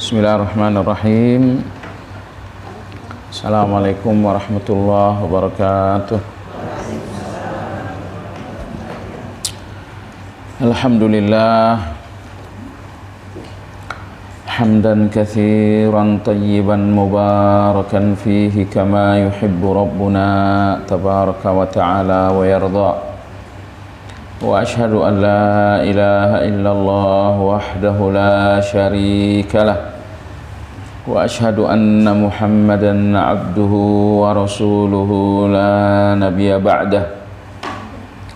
Bismillahirrahmanirrahim. Assalamualaikum warahmatullahi wabarakatuh. Alhamdulillah hamdan katsiran tayyiban mubarakan fihi kama yuhibbu rabbuna tabaraka wa ta'ala wa yarda. Wa ashhadu an la ilaha illallah wahdahu la syarika lah. Wa ashhadu anna Muhammadan abduhu wa rasuluhu la nabiyya ba'dah.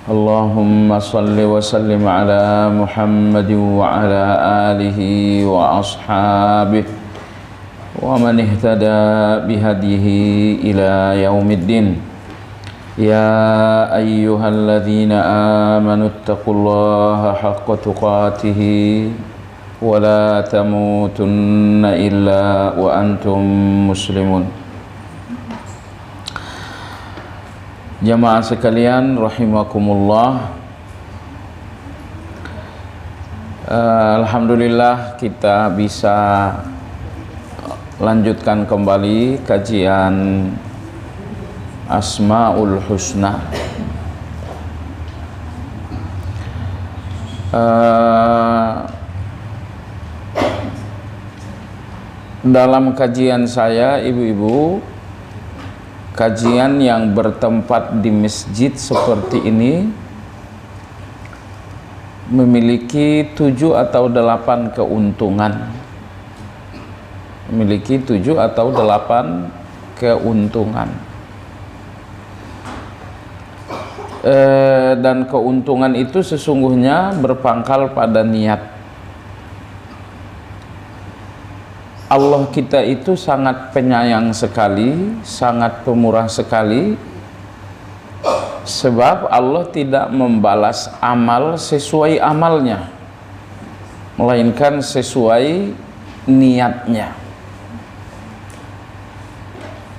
Allahumma salli wa sallim ala Muhammadin wa ala alihi wa ashabihi wa man ihtada bihadihi ila yaumiddin. Ya ayyuhalladzina amanu ittaqullaha haqqa tuqatih wa la tamutunna illa wa antum muslimun. Jamaah sekalian rahimakumullah, alhamdulillah kita bisa lanjutkan kembali kajian Asmaul Husna. Dalam kajian saya, ibu-ibu, kajian yang bertempat di masjid seperti ini memiliki 7 atau 8 keuntungan. Memiliki 7 atau 8 keuntungan. Dan keuntungan itu sesungguhnya berpangkal pada niat. Allah kita itu sangat penyayang sekali, sangat pemurah sekali, sebab Allah tidak membalas amal sesuai amalnya, melainkan sesuai niatnya.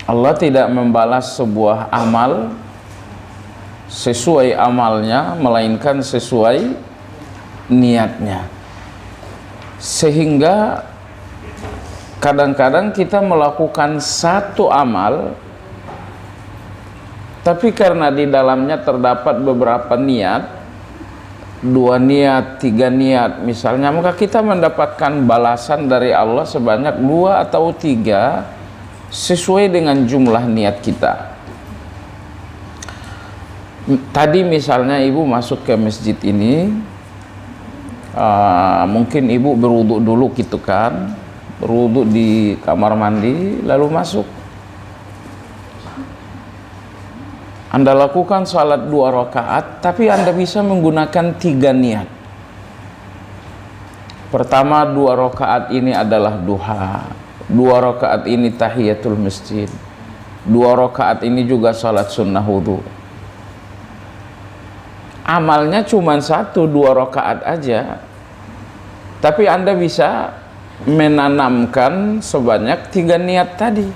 Allah tidak membalas sebuah amal sesuai amalnya, melainkan sesuai niatnya. Sehingga kadang-kadang kita melakukan satu amal, tapi karena di dalamnya terdapat beberapa niat, 2 niat, 3 niat misalnya, maka kita mendapatkan balasan dari Allah sebanyak 2 atau 3 sesuai dengan jumlah niat kita. Tadi misalnya ibu masuk ke masjid ini, mungkin ibu berwudu dulu gitu kan, berwudu di kamar mandi lalu masuk. Anda lakukan salat 2 rakaat, tapi Anda bisa menggunakan 3 niat. Pertama, 2 rakaat ini adalah duha, 2 rakaat ini tahiyatul masjid, 2 rakaat ini juga salat sunnah wudu. Amalnya cuma 1-2 rakaat aja, tapi Anda bisa menanamkan sebanyak 3 niat tadi.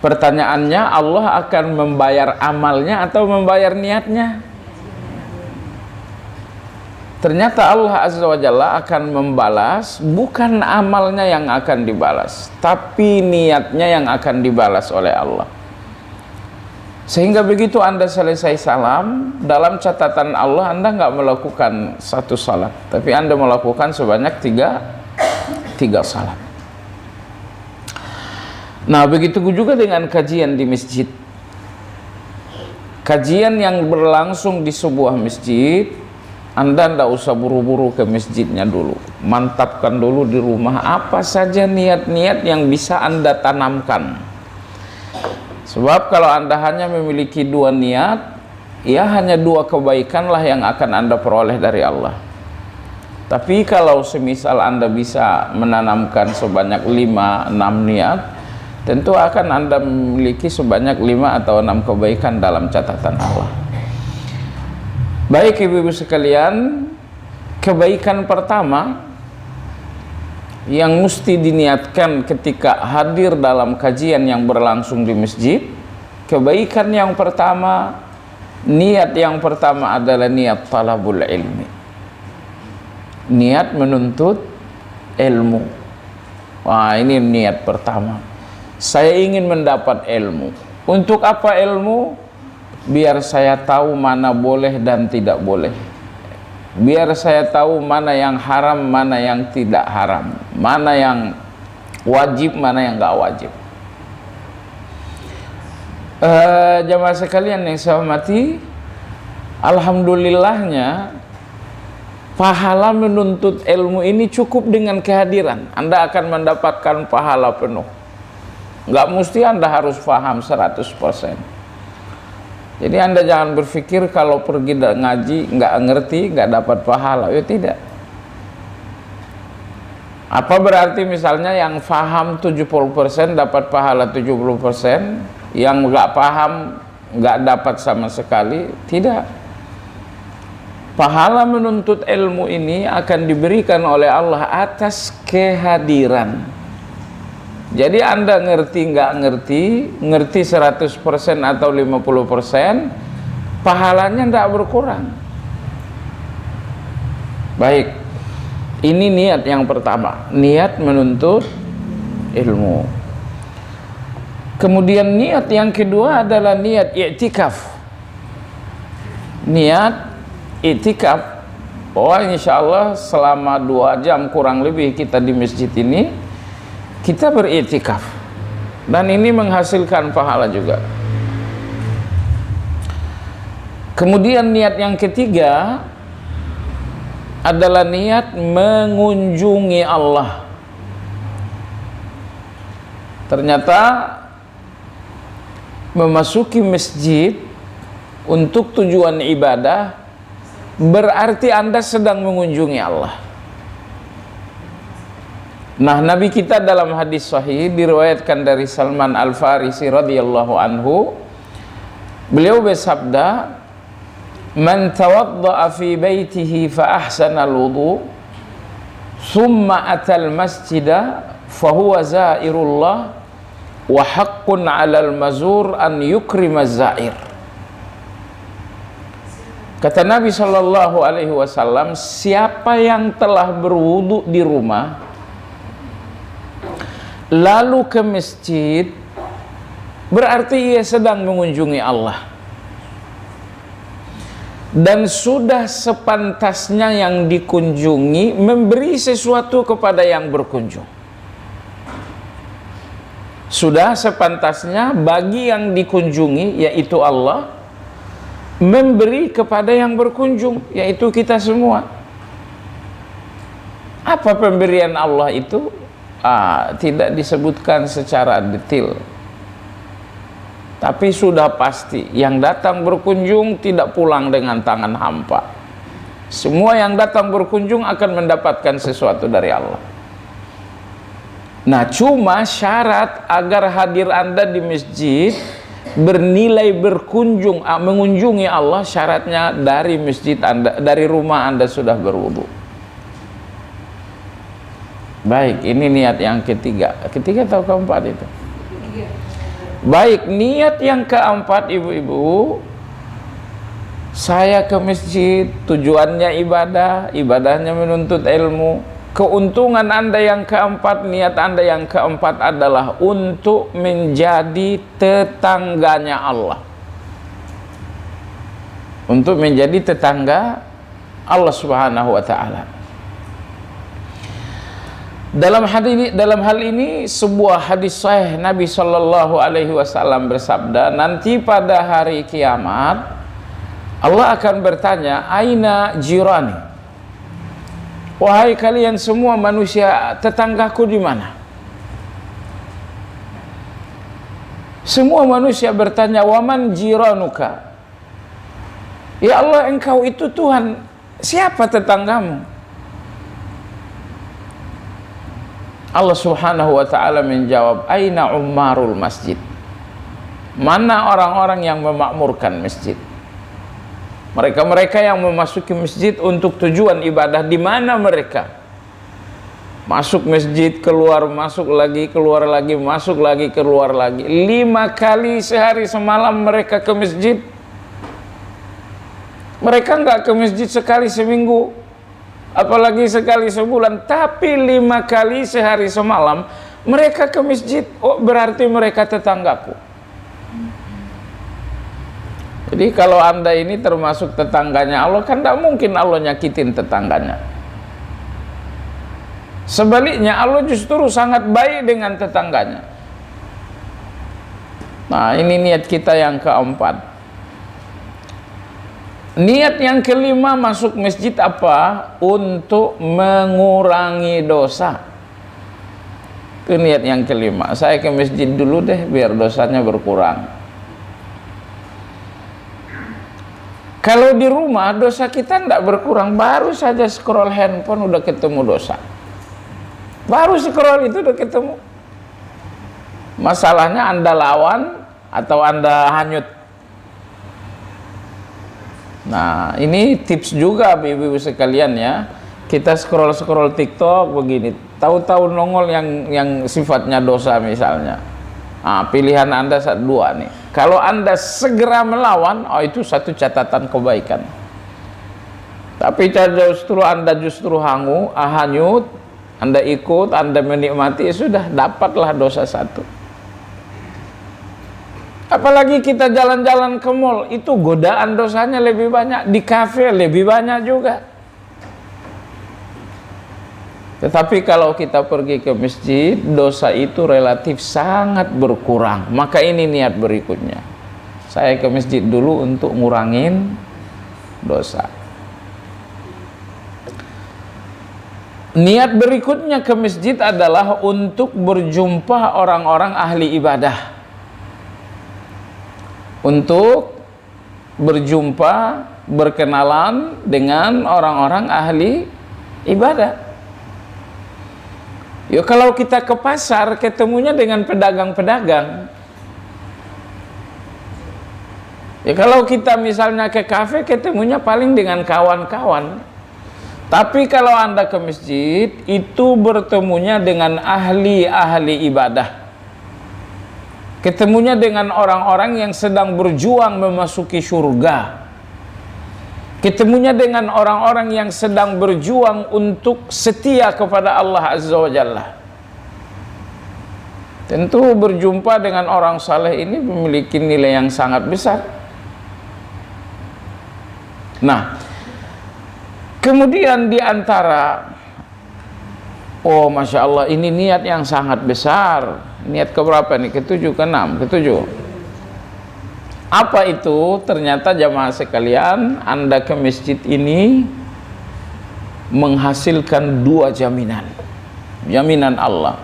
Pertanyaannya, Allah akan membayar amalnya atau membayar niatnya? Ternyata Allah Azza wa Jalla akan membalas, bukan amalnya yang akan dibalas, tapi niatnya yang akan dibalas oleh Allah. Sehingga begitu Anda selesai salam, dalam catatan Allah Anda nggak melakukan 1 salat, tapi Anda melakukan sebanyak 3 salat. Nah, begitu juga dengan kajian di masjid. Kajian yang berlangsung di sebuah masjid, Anda tidak usah buru-buru ke masjidnya dulu. Mantapkan dulu di rumah apa saja niat-niat yang bisa Anda tanamkan. Sebab kalau Anda hanya memiliki 2 niat, ya hanya 2 kebaikanlah yang akan Anda peroleh dari Allah. Tapi kalau semisal Anda bisa menanamkan sebanyak 5-6 niat, tentu akan Anda memiliki sebanyak 5 atau 6 kebaikan dalam catatan Allah. Baik ibu-ibu sekalian, kebaikan pertama yang mesti diniatkan ketika hadir dalam kajian yang berlangsung di masjid, kebaikan yang pertama, niat yang pertama adalah niat talabul ilmi, niat menuntut ilmu. Wah, ini niat pertama. Saya ingin mendapat ilmu. Untuk apa ilmu? Biar saya tahu mana boleh dan tidak boleh. Biar saya tahu mana yang haram, mana yang tidak haram, mana yang wajib, mana yang nggak wajib. Jamaah sekalian yang saya hormati, alhamdulillahnya pahala menuntut ilmu ini cukup dengan kehadiran. Anda akan mendapatkan pahala penuh. Nggak mesti Anda harus paham 100%. Jadi Anda jangan berpikir kalau pergi ngaji nggak ngerti nggak dapat pahala. Ya tidak. Apa berarti misalnya yang paham 70% dapat pahala 70%, yang nggak paham nggak dapat sama sekali? Tidak. Pahala menuntut ilmu ini akan diberikan oleh Allah atas kehadiran. Jadi Anda ngerti nggak ngerti 100% atau 50%, pahalanya tidak berkurang. Baik, ini niat yang pertama, niat menuntut ilmu. Kemudian niat yang kedua adalah niat i'tikaf. Niat i'tikaf, insya Allah selama 2 jam kurang lebih kita di masjid ini, kita beriktikaf, dan ini menghasilkan pahala juga. Kemudian niat yang ketiga adalah niat mengunjungi Allah. Ternyata memasuki masjid untuk tujuan ibadah berarti Anda sedang mengunjungi Allah. Nah, Nabi kita dalam hadis sahih diriwayatkan dari Salman Al-Farisi radhiyallahu anhu, beliau bersabda, "Man tawadda'a fi baitihi fa ahsana al-wudu, thumma atal masjida fa huwa zairullah wa haqqun 'alal mazur an yukrima zair." Kata Nabi sallallahu alaihi wasallam, siapa yang telah berwudu di rumah lalu ke masjid, berarti ia sedang mengunjungi Allah. Dan sudah sepantasnya yang dikunjungi memberi sesuatu kepada yang berkunjung. Sudah sepantasnya bagi yang dikunjungi, yaitu Allah, memberi kepada yang berkunjung, yaitu kita semua. Apa pemberian Allah itu? Tidak disebutkan secara detail, tapi sudah pasti yang datang berkunjung tidak pulang dengan tangan hampa. Semua yang datang berkunjung akan mendapatkan sesuatu dari Allah. Nah, cuma syarat agar hadir Anda di masjid bernilai berkunjung, mengunjungi Allah, syaratnya dari masjid Anda, dari rumah Anda sudah berwudu. Baik, ini niat yang ketiga. Ketiga atau keempat itu? Baik, niat yang keempat, ibu-ibu, saya ke masjid, tujuannya ibadah, ibadahnya menuntut ilmu. Keuntungan Anda yang keempat, niat Anda yang keempat adalah untuk menjadi tetangganya Allah. Untuk menjadi tetangga Allah Subhanahu wa ta'ala. Dalam hal ini sebuah hadis sahih Nabi sallallahu alaihi wasallam bersabda, nanti pada hari kiamat Allah akan bertanya, aina jirani? Wahai kalian semua manusia, tetanggaku di mana? Semua manusia bertanya, waman jiranuka? Ya Allah, engkau itu Tuhan, siapa tetanggamu? Allah Subhanahu wa ta'ala menjawab, aina ummarul masjid? Mana orang-orang yang memakmurkan masjid? Mereka-mereka yang memasuki masjid untuk tujuan ibadah, di mana mereka? Masuk masjid, keluar, masuk lagi, keluar lagi, masuk lagi, keluar lagi. 5 kali sehari semalam mereka ke masjid. Mereka enggak ke masjid sekali seminggu. apalagi sekali sebulan, tapi 5 kali sehari semalam mereka ke masjid. Oh, berarti mereka tetanggaku. Jadi kalau Anda ini termasuk tetangganya Allah, kan tidak mungkin Allah nyakitin tetangganya. Sebaliknya, Allah justru sangat baik dengan tetangganya. Nah, ini niat kita yang keempat. Niat yang kelima masuk masjid apa? Untuk mengurangi dosa. Itu niat yang kelima. Saya ke masjid dulu deh biar dosanya berkurang. Kalau di rumah dosa kita tidak berkurang, baru saja scroll handphone udah ketemu dosa. Baru scroll itu udah ketemu. Masalahnya Anda lawan atau Anda hanyut. Nah, ini tips juga ibu-ibu sekalian ya. Kita scroll TikTok begini, tahu-tahu nongol yang sifatnya dosa misalnya. Nah, pilihan Anda dua nih. Kalau Anda segera melawan, oh itu satu catatan kebaikan. Tapi justru Anda hanyut, Anda ikut, Anda menikmati, sudah dapatlah dosa satu. Apalagi kita jalan-jalan ke mall, itu godaan dosanya lebih banyak, di kafe lebih banyak juga. Tetapi kalau kita pergi ke masjid, dosa itu relatif sangat berkurang. Maka ini niat berikutnya. Saya ke masjid dulu untuk ngurangin dosa. Niat berikutnya ke masjid adalah untuk berjumpa orang-orang ahli ibadah. Untuk berjumpa, berkenalan dengan orang-orang ahli ibadah. Ya kalau kita ke pasar ketemunya dengan pedagang-pedagang. Ya kalau kita misalnya ke kafe ketemunya paling dengan kawan-kawan. Tapi kalau Anda ke masjid itu bertemunya dengan ahli-ahli ibadah. Ketemunya dengan orang-orang yang sedang berjuang memasuki surga. Ketemunya dengan orang-orang yang sedang berjuang untuk setia kepada Allah Azza wa Jalla. Tentu berjumpa dengan orang saleh ini memiliki nilai yang sangat besar. Nah, kemudian di antara, oh Masya Allah, ini niat yang sangat besar. Niat keberapa nih? Ketujuh, keenam, ketujuh. Apa itu? Ternyata jamaah sekalian, Anda ke masjid ini menghasilkan 2 jaminan. Jaminan Allah.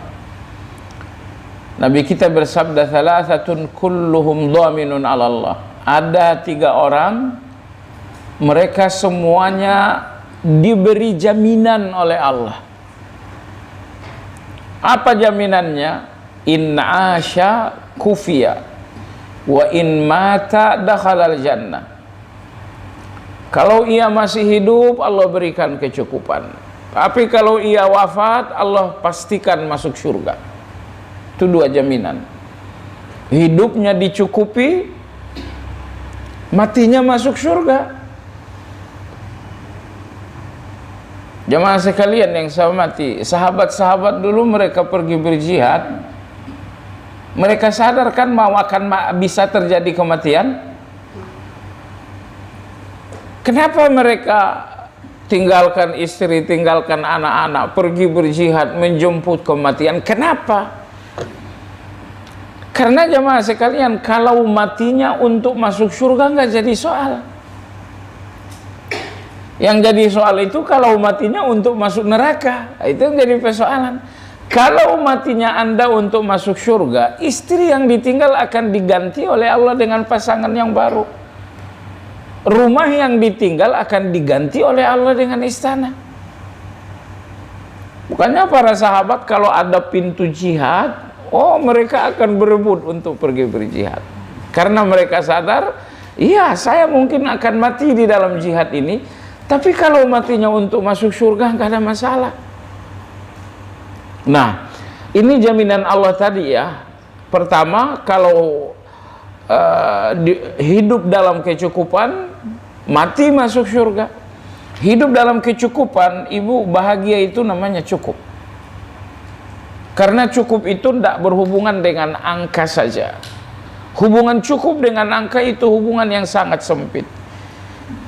Nabi kita bersabda, "Thalathatun kulluhum dhaminun 'ala Allah." Ada 3 orang, mereka semuanya diberi jaminan oleh Allah. Apa jaminannya? In 'asha kufiya wa in mata dakhalal jannah. Kalau ia masih hidup, Allah berikan kecukupan. Tapi kalau ia wafat, Allah pastikan masuk surga. Itu 2 jaminan. Hidupnya dicukupi, matinya masuk surga. Jamaah sekalian yang saya hormati, sahabat-sahabat dulu mereka pergi berjihad, mereka sadar kan mau akan bisa terjadi kematian. Kenapa mereka tinggalkan istri, tinggalkan anak-anak, pergi berjihad, menjemput kematian? Kenapa? Karena jamaah sekalian, kalau matinya untuk masuk surga nggak jadi soal. Yang jadi soal itu kalau matinya untuk masuk neraka, itu yang jadi persoalan. Kalau matinya Anda untuk masuk surga, istri yang ditinggal akan diganti oleh Allah dengan pasangan yang baru. Rumah yang ditinggal akan diganti oleh Allah dengan istana. Bukannya para sahabat kalau ada pintu jihad, oh mereka akan berebut untuk pergi berjihad. Karena mereka sadar, iya saya mungkin akan mati di dalam jihad ini, tapi kalau matinya untuk masuk surga nggak ada masalah. Nah, ini jaminan Allah tadi ya. Pertama, kalau hidup dalam kecukupan, mati masuk surga. Hidup dalam kecukupan, ibu, bahagia itu namanya cukup. Karena cukup itu tidak berhubungan dengan angka saja. Hubungan cukup dengan angka itu hubungan yang sangat sempit.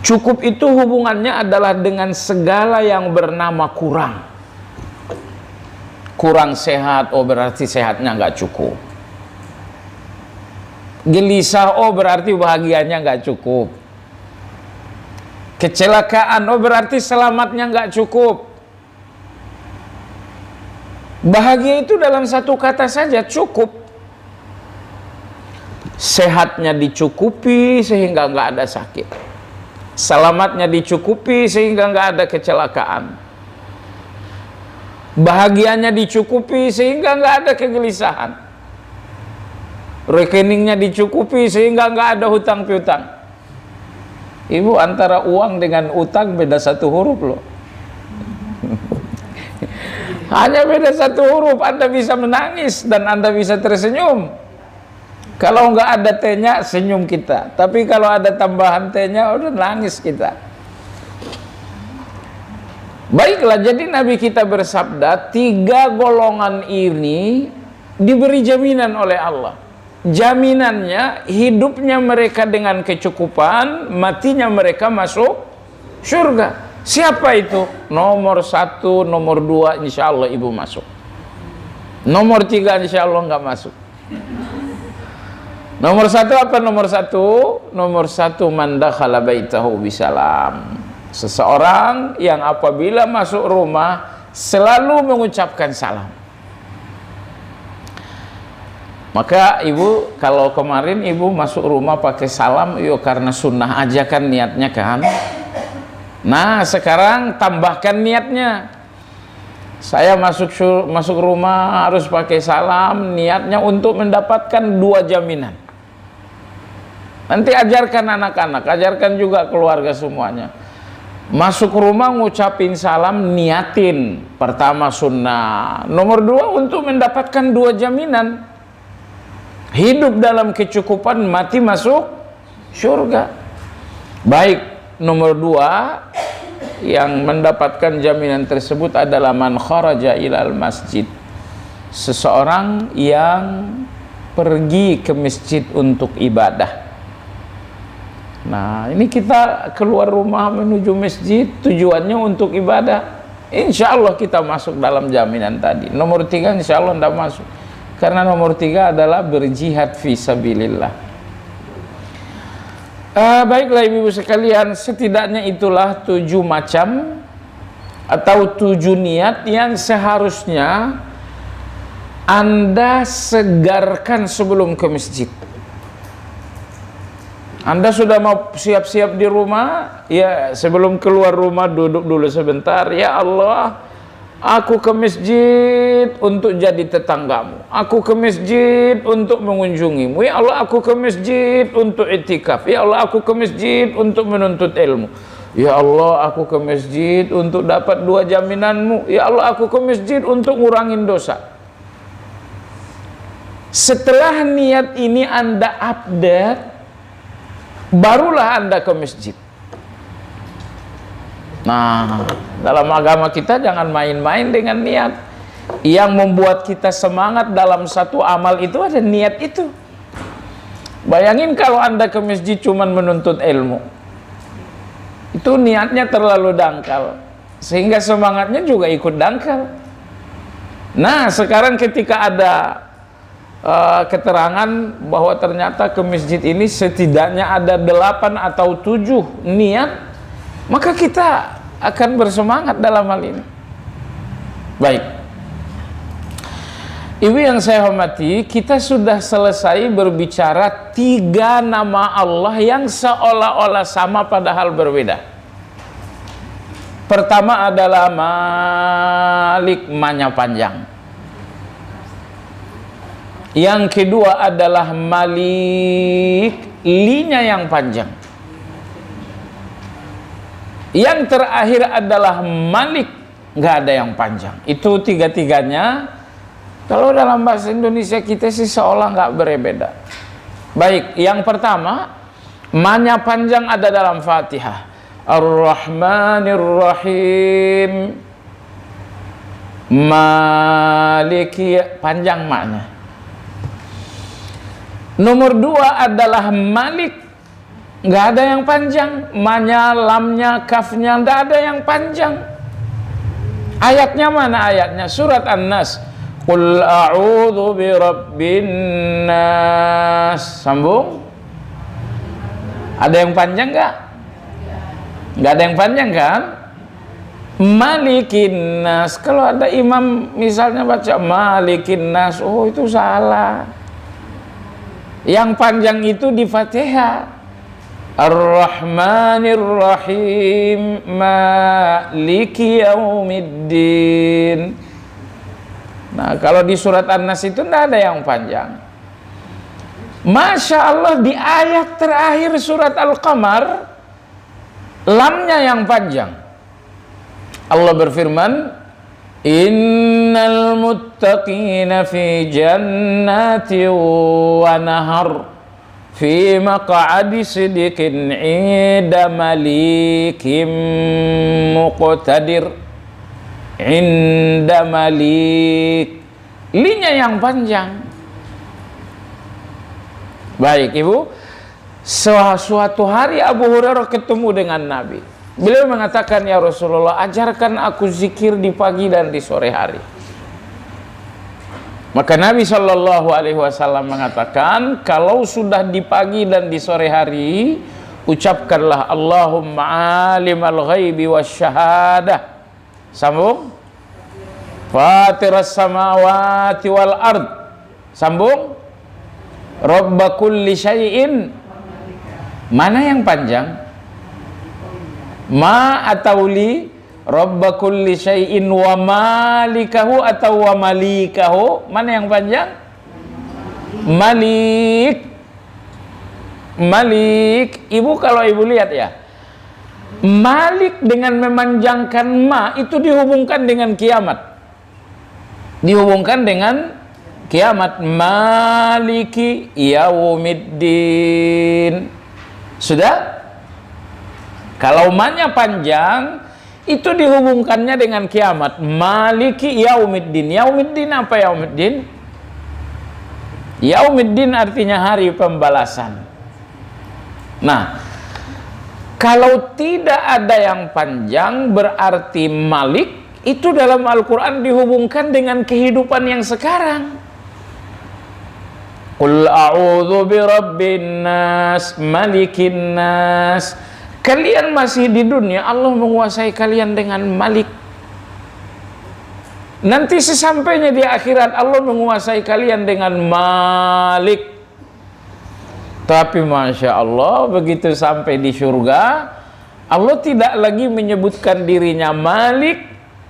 Cukup itu hubungannya adalah dengan segala yang bernama kurang. Kurang sehat, oh berarti sehatnya nggak cukup. Gelisah, oh berarti bahagianya nggak cukup. Kecelakaan, oh berarti selamatnya nggak cukup. Bahagia itu dalam satu kata saja, cukup. Sehatnya dicukupi sehingga nggak ada sakit. Selamatnya dicukupi sehingga nggak ada kecelakaan. Bahagianya dicukupi sehingga nggak ada kegelisahan. Rekeningnya dicukupi sehingga nggak ada hutang piutang. Ibu, antara uang dengan utang beda satu huruf loh. Hanya beda satu huruf. Anda bisa menangis dan Anda bisa tersenyum. Kalau nggak ada T-nya, senyum kita. Tapi kalau ada tambahan T-nya, udah nangis kita. Baiklah, jadi Nabi kita bersabda, 3 golongan ini diberi jaminan oleh Allah. Jaminannya, hidupnya mereka dengan kecukupan, matinya mereka masuk surga. Siapa itu? Nomor 1, nomor 2 insya Allah ibu masuk. Nomor 3 insya Allah nggak masuk. Nomor 1 apa nomor 1? Nomor 1, man dakhala baitahu bisalam. Seseorang yang apabila masuk rumah selalu mengucapkan salam. Maka ibu, kalau kemarin ibu masuk rumah pakai salam, yuk karena sunnah aja kan niatnya kan. Nah sekarang tambahkan niatnya. Saya masuk rumah harus pakai salam, niatnya untuk mendapatkan 2 jaminan. Nanti ajarkan anak-anak, ajarkan juga keluarga semuanya. Masuk rumah ngucapin salam, niatin. Pertama sunnah, nomor 2 untuk mendapatkan 2 jaminan. Hidup dalam kecukupan, mati masuk surga. Baik, nomor 2 yang mendapatkan jaminan tersebut adalah man kharaja ilal masjid. Seseorang yang pergi ke masjid untuk ibadah. Nah, ini kita keluar rumah menuju masjid tujuannya untuk ibadah. Insya Allah kita masuk dalam jaminan tadi. Nomor 3 insya Allah tidak masuk. Karena nomor 3 adalah berjihad fi sabilillah. Baiklah ibu sekalian, setidaknya itulah 7 macam atau 7 niat yang seharusnya Anda segarkan sebelum ke masjid. Anda sudah mau siap-siap di rumah, ya sebelum keluar rumah duduk dulu sebentar. Ya Allah, aku ke masjid untuk jadi tetanggamu. Aku ke masjid untuk mengunjungimu. Ya Allah, aku ke masjid untuk itikaf. Ya Allah, aku ke masjid untuk menuntut ilmu. Ya Allah, aku ke masjid untuk dapat 2 jaminanmu. Ya Allah, aku ke masjid untuk ngurangin dosa. Setelah niat ini Anda update, barulah Anda ke masjid. Nah, dalam agama kita jangan main-main dengan niat. Yang membuat kita semangat dalam satu amal itu ada niat itu. Bayangin kalau Anda ke masjid cuman menuntut ilmu, itu niatnya terlalu dangkal, sehingga semangatnya juga ikut dangkal. Nah, sekarang ketika ada keterangan bahwa ternyata ke masjid ini setidaknya ada 8 atau 7 niat, maka kita akan bersemangat dalam hal ini. Baik, ibu yang saya hormati, kita sudah selesai berbicara 3 nama Allah yang seolah-olah sama padahal berbeda. Pertama adalah Malik, manya panjang. Yang kedua adalah Malik, linya yang panjang. Yang terakhir adalah Malik, nggak ada yang panjang. Itu 3-tiganya. Kalau dalam bahasa Indonesia kita sih seolah nggak berbeda. Baik, yang pertama, manya panjang ada dalam Fatihah. Ar-Rahmanir Rahim. Maliki, panjang makna. Nomor 2 adalah Malik, nggak ada yang panjang. Ma-nya, lamnya, kafnya, nggak ada yang panjang. Ayatnya mana ayatnya? Surat An-Nas. Qul a'udzu birabbin nas. Sambung. Ada yang panjang nggak? Nggak ada yang panjang kan? Malikin nas. Kalau ada imam misalnya baca Malikin nas, oh itu salah. Yang panjang itu di Fatihah. Ar-Rahmanir Rahim, Maliki Yaumiddin. Nah, kalau di surat An-Nas itu tidak ada yang panjang. Masya Allah, di ayat terakhir surat Al-Qamar, lamnya yang panjang. Allah berfirman, Innal muttaqina fi jannati wa nahar fi maq'adi sidqin 'inda malikim muqtadir. 'Inda malik. Linya yang panjang. Baik Ibu, suatu hari Abu Hurairah ketemu dengan Nabi. Beliau mengatakan, ya Rasulullah, ajarkan aku zikir di pagi dan di sore hari. Maka Nabi Shallallahu Alaihi Wasallam mengatakan, kalau sudah di pagi dan di sore hari, ucapkanlah Allahumma alimal ghaibi wasyahadah. Sambung. Fatiras samawati wal ard. Sambung. Rabba kulli syai'in. Mana yang panjang? Ma atau li, Rabba kulli syai'in wa malikahu atau wa malikahu. Mana yang panjang? Malik. Malik. Ibu kalau ibu lihat ya, Malik dengan memanjangkan ma itu dihubungkan dengan kiamat. Dihubungkan dengan kiamat. Maliki yaumiddin. Sudah? Kalau ma-nya panjang, itu dihubungkannya dengan kiamat. Maliki yaumiddin. Yaumiddin apa yaumiddin? Yaumiddin artinya hari pembalasan. Nah, kalau tidak ada yang panjang berarti Malik itu dalam Al-Quran dihubungkan dengan kehidupan yang sekarang. Qul a'udzu birabbin nas, malikin nas. Kalian masih di dunia, Allah menguasai kalian dengan Malik. Nanti sesampainya di akhirat, Allah menguasai kalian dengan Malik. Tapi Masya Allah, begitu sampai di surga, Allah tidak lagi menyebutkan dirinya Malik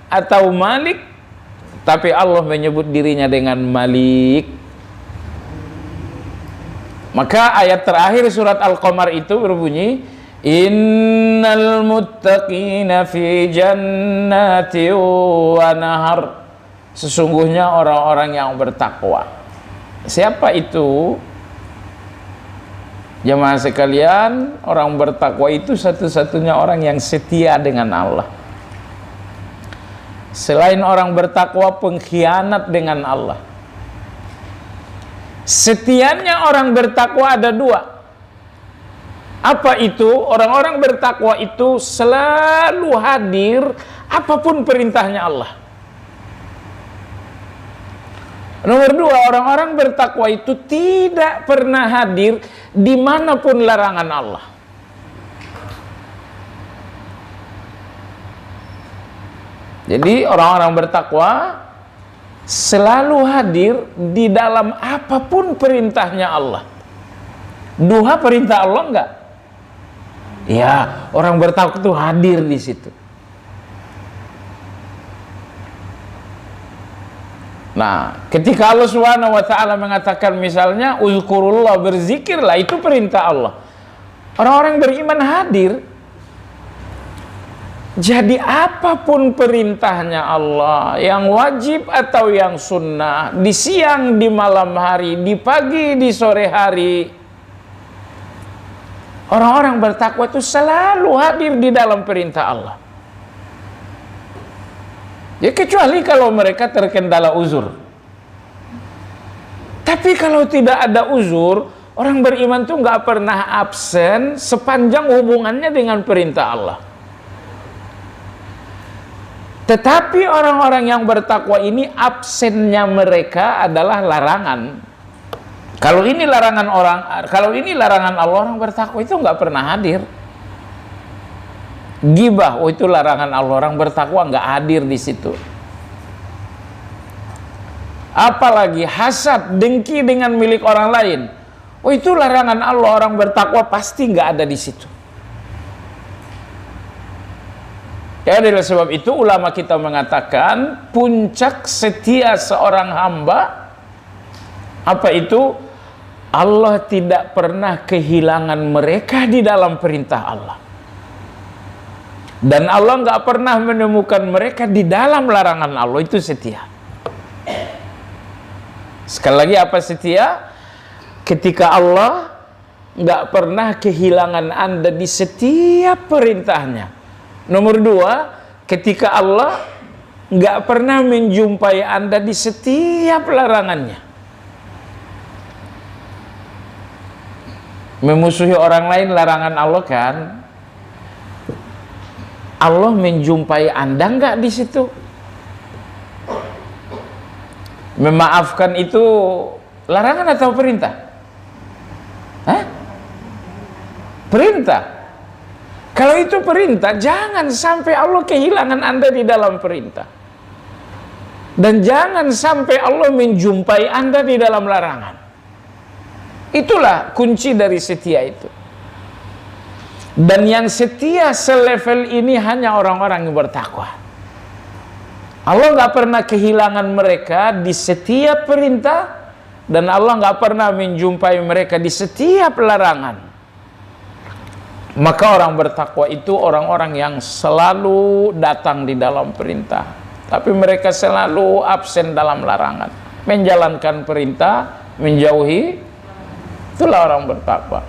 atau Malik, tapi Allah menyebut dirinya dengan Malik. Maka ayat terakhir surat Al-Qamar itu berbunyi, Innal muttaqina fi jannati wa nahar. Sesungguhnya orang-orang yang bertakwa. Siapa itu? Jemaah sekalian, orang bertakwa itu satu-satunya orang yang setia dengan Allah. Selain orang bertakwa, pengkhianat dengan Allah. Setianya orang bertakwa ada dua. Apa itu? Orang-orang bertakwa itu selalu hadir apapun perintahnya Allah. Nomor dua, orang-orang bertakwa itu tidak pernah hadir dimanapun larangan Allah. Jadi orang-orang bertakwa selalu hadir di dalam apapun perintahnya Allah. Duha perintah Allah enggak? Ya, orang bertakwa itu hadir di situ. Nah, ketika Allah Subhanahu wa taala mengatakan misalnya uzkurullah, berzikirlah, itu perintah Allah. Orang-orang beriman hadir. Jadi apapun perintahnya Allah, yang wajib atau yang sunnah, di siang, di malam hari, di pagi, di sore hari, Orang-orang bertakwa itu selalu hadir di dalam perintah Allah. Ya kecuali kalau mereka terkendala uzur. Tapi kalau tidak ada uzur, orang beriman itu nggak pernah absen sepanjang hubungannya dengan perintah Allah. Tetapi orang-orang yang bertakwa ini absennya mereka adalah larangan. Kalau ini larangan Allah, orang bertakwa itu nggak pernah hadir. Gibah, itu larangan Allah, orang bertakwa nggak hadir di situ. Apalagi hasad, dengki dengan milik orang lain, itu larangan Allah, orang bertakwa pasti nggak ada di situ. Ya, dari sebab itu ulama kita mengatakan puncak setia seorang hamba apa itu? Allah tidak pernah kehilangan mereka di dalam perintah Allah. Dan Allah nggak pernah menemukan mereka di dalam larangan Allah. Itu setia. Sekali lagi, apa setia? Ketika Allah nggak pernah kehilangan Anda di setiap perintahnya. Nomor dua, ketika Allah nggak pernah menjumpai Anda di setiap larangannya. Memusuhi orang lain larangan Allah kan? Allah menjumpai Anda nggak di situ? Memaafkan itu larangan atau perintah? Hah? Perintah. Kalau itu perintah, jangan sampai Allah kehilangan Anda di dalam perintah. Dan jangan sampai Allah menjumpai Anda di dalam larangan. Itulah kunci dari setia itu. Dan yang setia selevel ini hanya orang-orang yang bertakwa. Allah nggak pernah kehilangan mereka di setiap perintah, dan Allah nggak pernah menjumpai mereka di setiap larangan. Maka orang bertakwa itu orang-orang yang selalu datang di dalam perintah, tapi mereka selalu absen dalam larangan. Menjalankan perintah, menjauhi. Itulah orang bertakwa.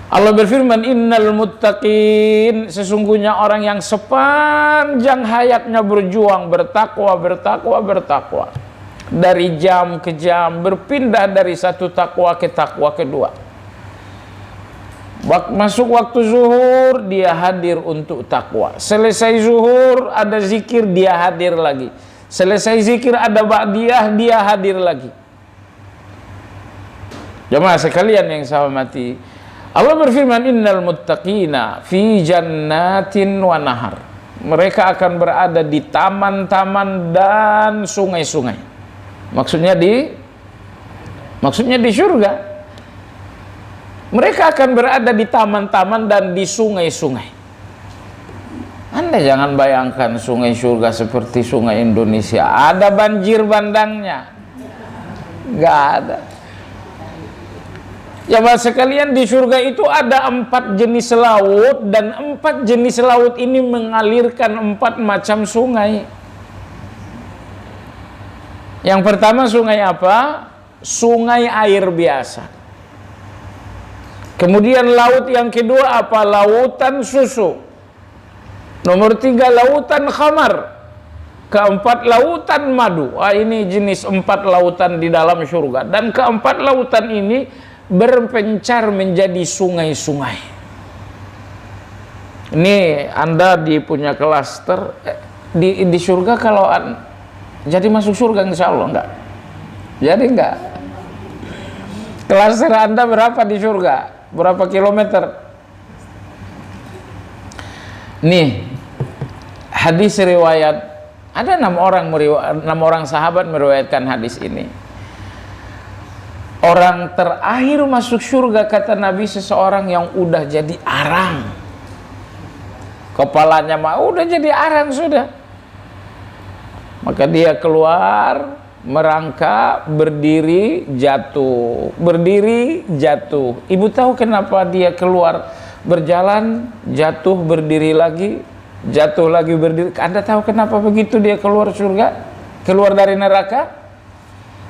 Allah berfirman, innal muttaqin, sesungguhnya orang yang sepanjang hayatnya berjuang bertakwa, dari jam ke jam, berpindah dari satu takwa ke takwa kedua. Masuk waktu zuhur, dia hadir untuk takwa. Selesai zuhur, ada zikir, dia hadir lagi. Selesai zikir, ada ba'diyah, dia hadir lagi. Jemaah sekalian yang saya hormati, Allah berfirman, innal muttaqina fi jannatin wa nahar. Mereka akan berada di taman-taman dan sungai-sungai. Maksudnya di surga. Mereka akan berada di taman-taman dan di sungai-sungai. Anda jangan bayangkan sungai surga seperti sungai Indonesia. Ada banjir bandangnya? Nggak ada. Ya Bapak sekalian, di surga itu ada 4 jenis laut, dan 4 jenis laut ini mengalirkan 4 macam sungai. Yang pertama sungai apa? Sungai air biasa. Kemudian laut yang kedua apa? Lautan susu. Nomor 3 lautan khamar. Keempat lautan madu. Ini jenis 4 lautan di dalam surga. Dan keempat lautan ini berpencar menjadi sungai-sungai. Ini Anda punya klaster di surga. Kalau jadi masuk surga insya Allah enggak? Jadi enggak? Klaster Anda berapa di surga? Berapa kilometer? Nih hadis riwayat, ada 6 orang sahabat meriwayatkan hadis ini. Orang terakhir masuk surga kata Nabi, seseorang yang udah jadi arang. Kepalanya mah udah jadi arang sudah. Maka dia keluar, merangkak, berdiri, jatuh. Berdiri, jatuh. Ibu tahu kenapa dia keluar? Berjalan, jatuh, berdiri lagi, jatuh lagi, berdiri. Anda tahu kenapa begitu dia keluar surga? Keluar dari neraka?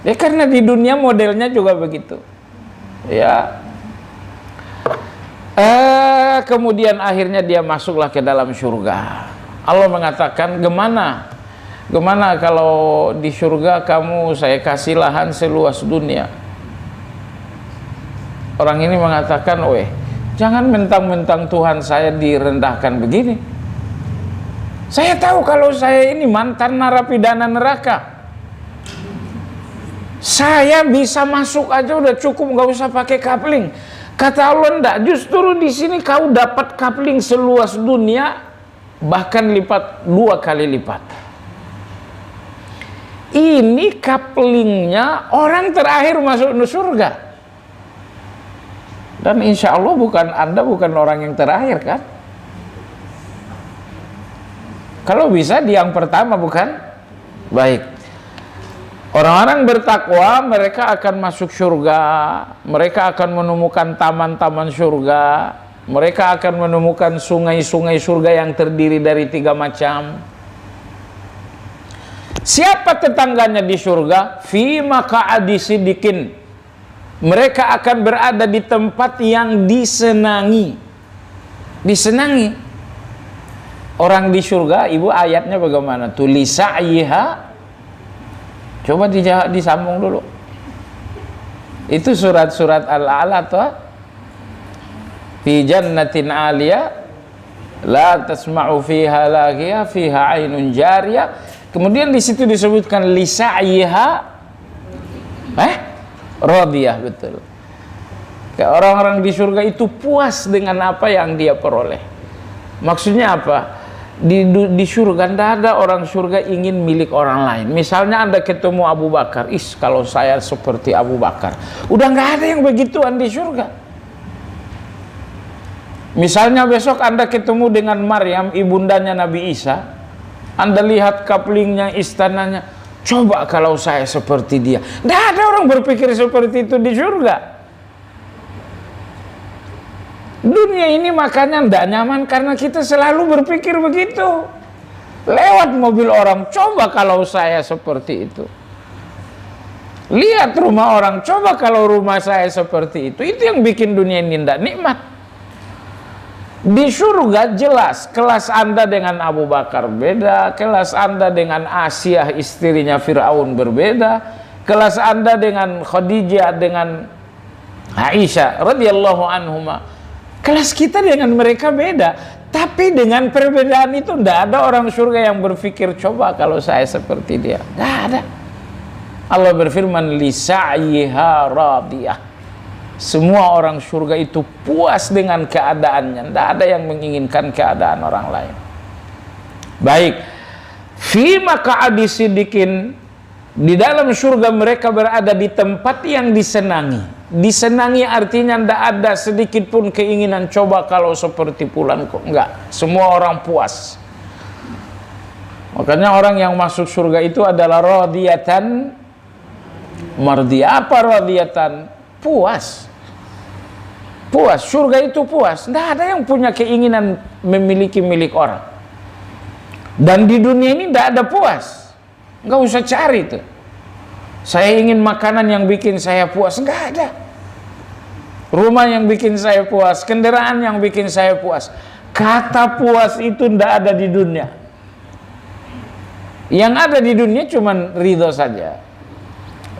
Ya karena di dunia modelnya juga begitu. Ya. Kemudian akhirnya dia masuklah ke dalam surga. Allah mengatakan, gimana kalau di surga kamu saya kasih lahan seluas dunia. Orang ini mengatakan, weh, jangan mentang-mentang Tuhan saya direndahkan begini. Saya tahu kalau saya ini mantan narapidana neraka. Saya bisa masuk aja udah cukup, nggak usah pakai kapling. Kata Allah, enggak, justru di sini kau dapat kapling seluas dunia, bahkan lipat 2 kali lipat. Ini kaplingnya orang terakhir masuk surga. Dan insya Allah Anda bukan orang yang terakhir kan? Kalau bisa di yang pertama bukan? Baik. Orang-orang bertakwa mereka akan masuk surga, mereka akan menemukan taman-taman surga, mereka akan menemukan sungai-sungai surga yang terdiri dari 3 macam. Siapa tetangganya di surga? Fi maq'adi sidikin. Mereka akan berada di tempat yang disenangi. Disenangi. Orang di surga, ibu ayatnya bagaimana? Tulisaiha. Coba disambung dulu. Itu surat-surat Al-A'la toh. Fi jannatin 'aliyah la tasma'u fiha laghiyah fiha 'ainun jariyah. Kemudian di situ disebutkan lisa'iha radiyah, betul. Orang-orang di surga itu puas dengan apa yang dia peroleh. Maksudnya apa? Di surga tidak ada orang surga ingin milik orang lain. Misalnya Anda ketemu Abu Bakar, kalau saya seperti Abu Bakar, udah nggak ada yang begituan di surga. Misalnya besok Anda ketemu dengan Maryam, ibundanya Nabi Isa, Anda lihat kaplingnya, istananya, coba kalau saya seperti dia. Tidak ada orang berpikir seperti itu di surga. Dunia ini makanya tidak nyaman karena kita selalu berpikir begitu. Lewat mobil orang, coba kalau saya seperti itu. Lihat rumah orang, coba kalau rumah saya seperti itu. Itu yang bikin dunia ini tidak nikmat. Di surga jelas kelas Anda dengan Abu Bakar beda, kelas Anda dengan Asyah istrinya Fir'aun berbeda, kelas Anda dengan Khadijah dengan Aisyah radhiyallahu anhuma. Kelas kita dengan mereka beda, tapi dengan perbedaan itu tidak ada orang surga yang berpikir coba kalau saya seperti dia. Tidak ada. Allah berfirman lisa'yiha radiyah. Semua orang surga itu puas dengan keadaannya. Tidak ada yang menginginkan keadaan orang lain. Baik. Fi maq'adi sidikin. Di dalam surga mereka berada di tempat yang disenangi. Disenangi artinya tidak ada sedikit pun keinginan coba kalau seperti fulan kok. Enggak. Semua orang puas. Makanya orang yang masuk surga itu adalah radiyatan mardiyah. Apa radiyatan? Puas. Puas. Surga itu puas. Tidak ada yang punya keinginan memiliki milik orang. Dan di dunia ini tidak ada puas. Nggak usah cari itu. Saya ingin makanan yang bikin saya puas. Nggak ada. Rumah yang bikin saya puas. Kendaraan yang bikin saya puas. Kata puas itu tidak ada di dunia. Yang ada di dunia cuma ridho saja.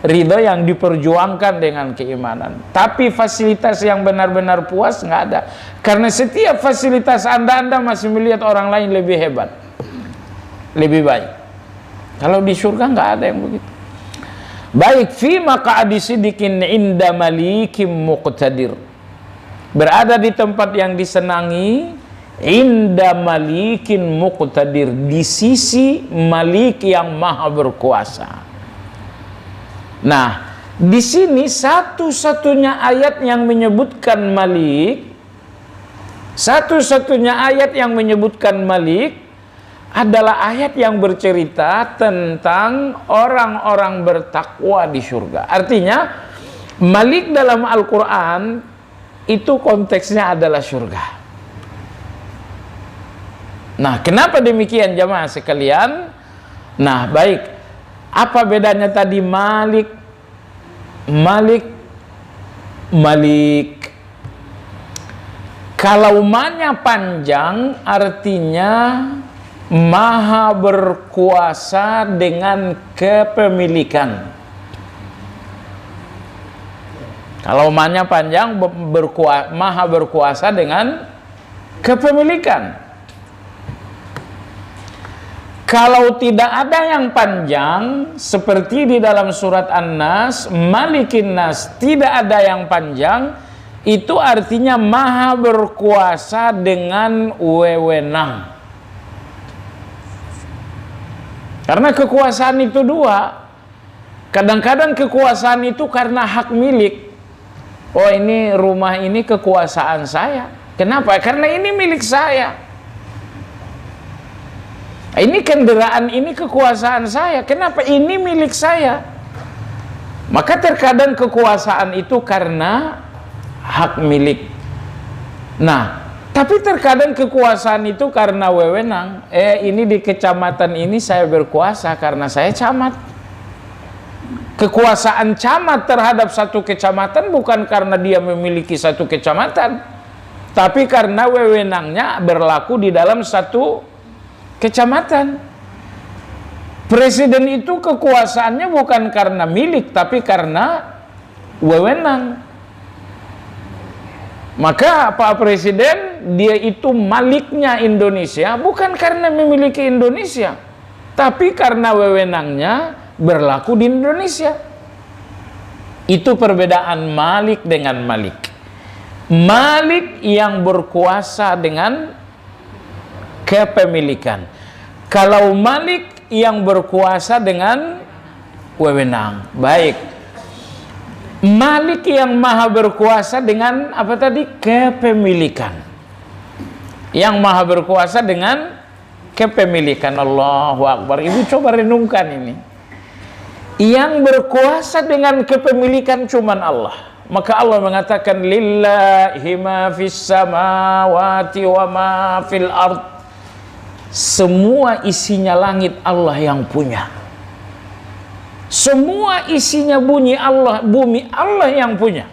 Ridho yang diperjuangkan dengan keimanan. Tapi fasilitas yang benar-benar puas nggak ada. Karena setiap fasilitas Anda masih melihat orang lain lebih hebat, lebih baik. Kalau di surga nggak ada yang begitu. Baik, fi maq'adi sidikin inda malikim muqtadir. Berada di tempat yang disenangi, inda malikin muqtadir, di sisi malik yang maha berkuasa. Nah, di sini satu-satunya ayat yang menyebutkan malik, satu-satunya ayat yang menyebutkan malik adalah ayat yang bercerita tentang orang-orang bertakwa di surga. Artinya, malik dalam Al-Quran itu konteksnya adalah surga. Nah, kenapa demikian jamaah sekalian? Nah, baik. Apa bedanya tadi malik? Malik. Kalau ma-nya panjang artinya maha berkuasa dengan kepemilikan. Kalau ma-nya panjang maha berkuasa dengan kepemilikan. Kalau tidak ada yang panjang seperti di dalam surat An-Nas, Malikin Nas, tidak ada yang panjang, itu artinya maha berkuasa dengan wewenang. Karena kekuasaan itu dua. Kadang-kadang kekuasaan itu karena hak milik. Oh, ini rumah ini kekuasaan saya. Kenapa? Karena ini milik saya. Ini kendaraan ini kekuasaan saya. Kenapa? Ini milik saya. Maka terkadang kekuasaan itu karena hak milik. Nah, tapi terkadang kekuasaan itu karena wewenang. Ini di kecamatan ini saya berkuasa karena saya camat. Kekuasaan camat terhadap satu kecamatan bukan karena dia memiliki satu kecamatan, tapi karena wewenangnya berlaku di dalam satu kecamatan. Presiden itu kekuasaannya bukan karena milik, tapi karena wewenang. Maka Pak Presiden, dia itu maliknya Indonesia bukan karena memiliki Indonesia, tapi karena wewenangnya berlaku di Indonesia. Itu perbedaan malik dengan malik. Malik yang berkuasa dengan kepemilikan. Kalau malik yang berkuasa dengan wewenang. Baik. Malik yang maha berkuasa dengan apa tadi? Kepemilikan. Yang maha berkuasa dengan kepemilikan. Allahu Akbar. Ibu coba renungkan ini. Yang berkuasa dengan kepemilikan cuman Allah. Maka Allah mengatakan lillahi ma fis samawati wa ma fil ard. Semua isinya langit Allah yang punya. Semua isinya bumi Allah yang punya.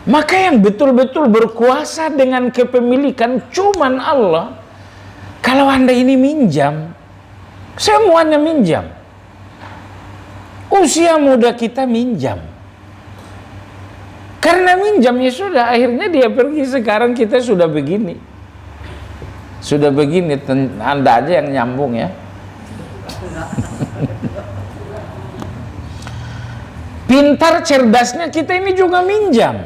Maka yang betul-betul berkuasa dengan kepemilikan cuman Allah. Kalau Anda ini minjam, semuanya minjam. Usia muda kita minjam. Karena minjam ya sudah, akhirnya dia pergi, sekarang kita sudah begini. Sudah begini, Anda aja yang nyambung ya. Pintar cerdasnya kita ini juga minjam.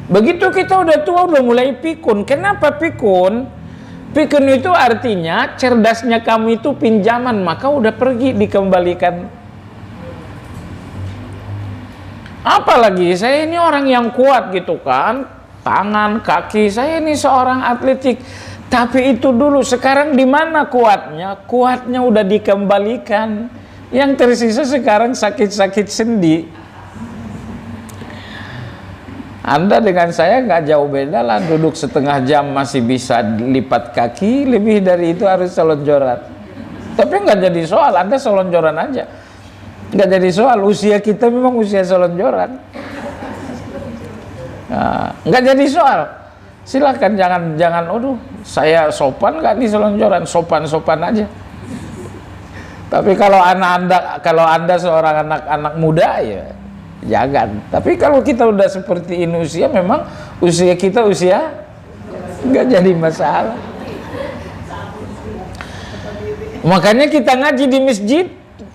Begitu kita udah tua udah mulai pikun. Kenapa pikun? Pikun itu artinya cerdasnya kamu itu pinjaman, maka udah pergi dikembalikan. Apalagi saya ini orang yang kuat gitu kan, tangan, kaki, saya ini seorang atletik. Tapi itu dulu, sekarang di mana kuatnya? Kuatnya udah dikembalikan. Yang tersisa sekarang sakit-sakit sendi. Anda dengan saya nggak jauh beda lah, duduk setengah jam masih bisa lipat kaki, lebih dari itu harus selonjoran. Tapi nggak jadi soal, Anda selonjoran aja. Nggak jadi soal, usia kita memang usia selonjoran. Nah, nggak jadi soal. Silakan jangan aduh saya sopan nggak nih selonjoran, sopan aja. Tapi kalau anda seorang anak muda ya jangan. Tapi kalau kita udah seperti ini usia, memang usia kita nggak jadi masalah. Makanya kita ngaji di masjid,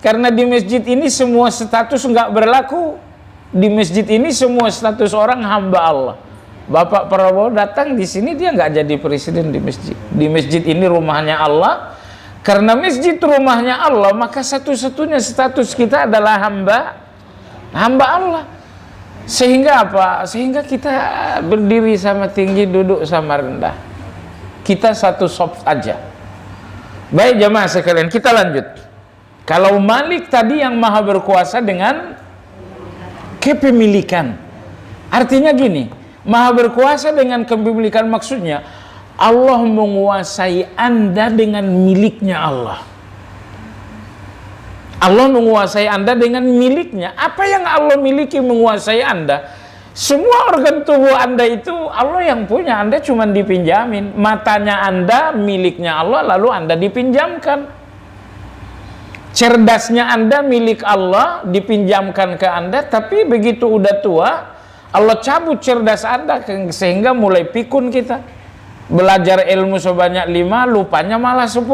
karena di masjid ini semua status nggak berlaku. Di masjid ini semua status orang hamba Allah. Bapak Prabowo datang di sini, dia nggak jadi presiden di masjid. Di masjid ini rumahnya Allah. Karena masjid rumahnya Allah, maka satu-satunya status kita adalah hamba Allah. Sehingga apa? Sehingga kita berdiri sama tinggi, duduk sama rendah. Kita satu soft aja. Baik jamaah sekalian, kita lanjut. Kalau Malik tadi yang maha berkuasa dengan kepemilikan. Artinya gini, maha berkuasa dengan kepemilikan maksudnya Allah menguasai Anda dengan miliknya Allah. Allah menguasai Anda dengan miliknya. Apa yang Allah miliki menguasai Anda? Semua organ tubuh Anda itu Allah yang punya, Anda cuma dipinjamin. Matanya Anda miliknya Allah, lalu Anda dipinjamkan. Cerdasnya Anda milik Allah, dipinjamkan ke Anda, tapi begitu udah tua, Allah cabut cerdas Anda sehingga mulai pikun kita. Belajar ilmu sebanyak 5, lupanya malah 10.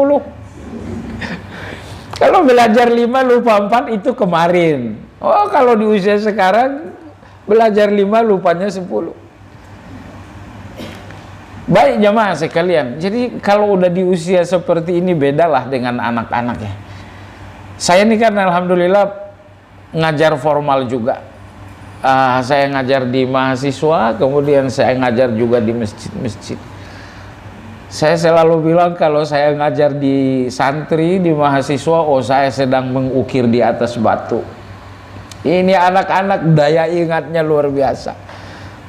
Kalau belajar 5, lupa 4 itu kemarin. Oh, kalau di usia sekarang belajar 5, lupanya 10. Baik jamaah sekalian, jadi kalau udah di usia seperti ini bedalah dengan anak-anak ya. Saya ini kan alhamdulillah ngajar formal juga. Saya ngajar di mahasiswa, kemudian saya ngajar juga di masjid-masjid. Saya selalu bilang kalau saya ngajar di santri, di mahasiswa, oh saya sedang mengukir di atas batu. Ini anak-anak daya ingatnya luar biasa.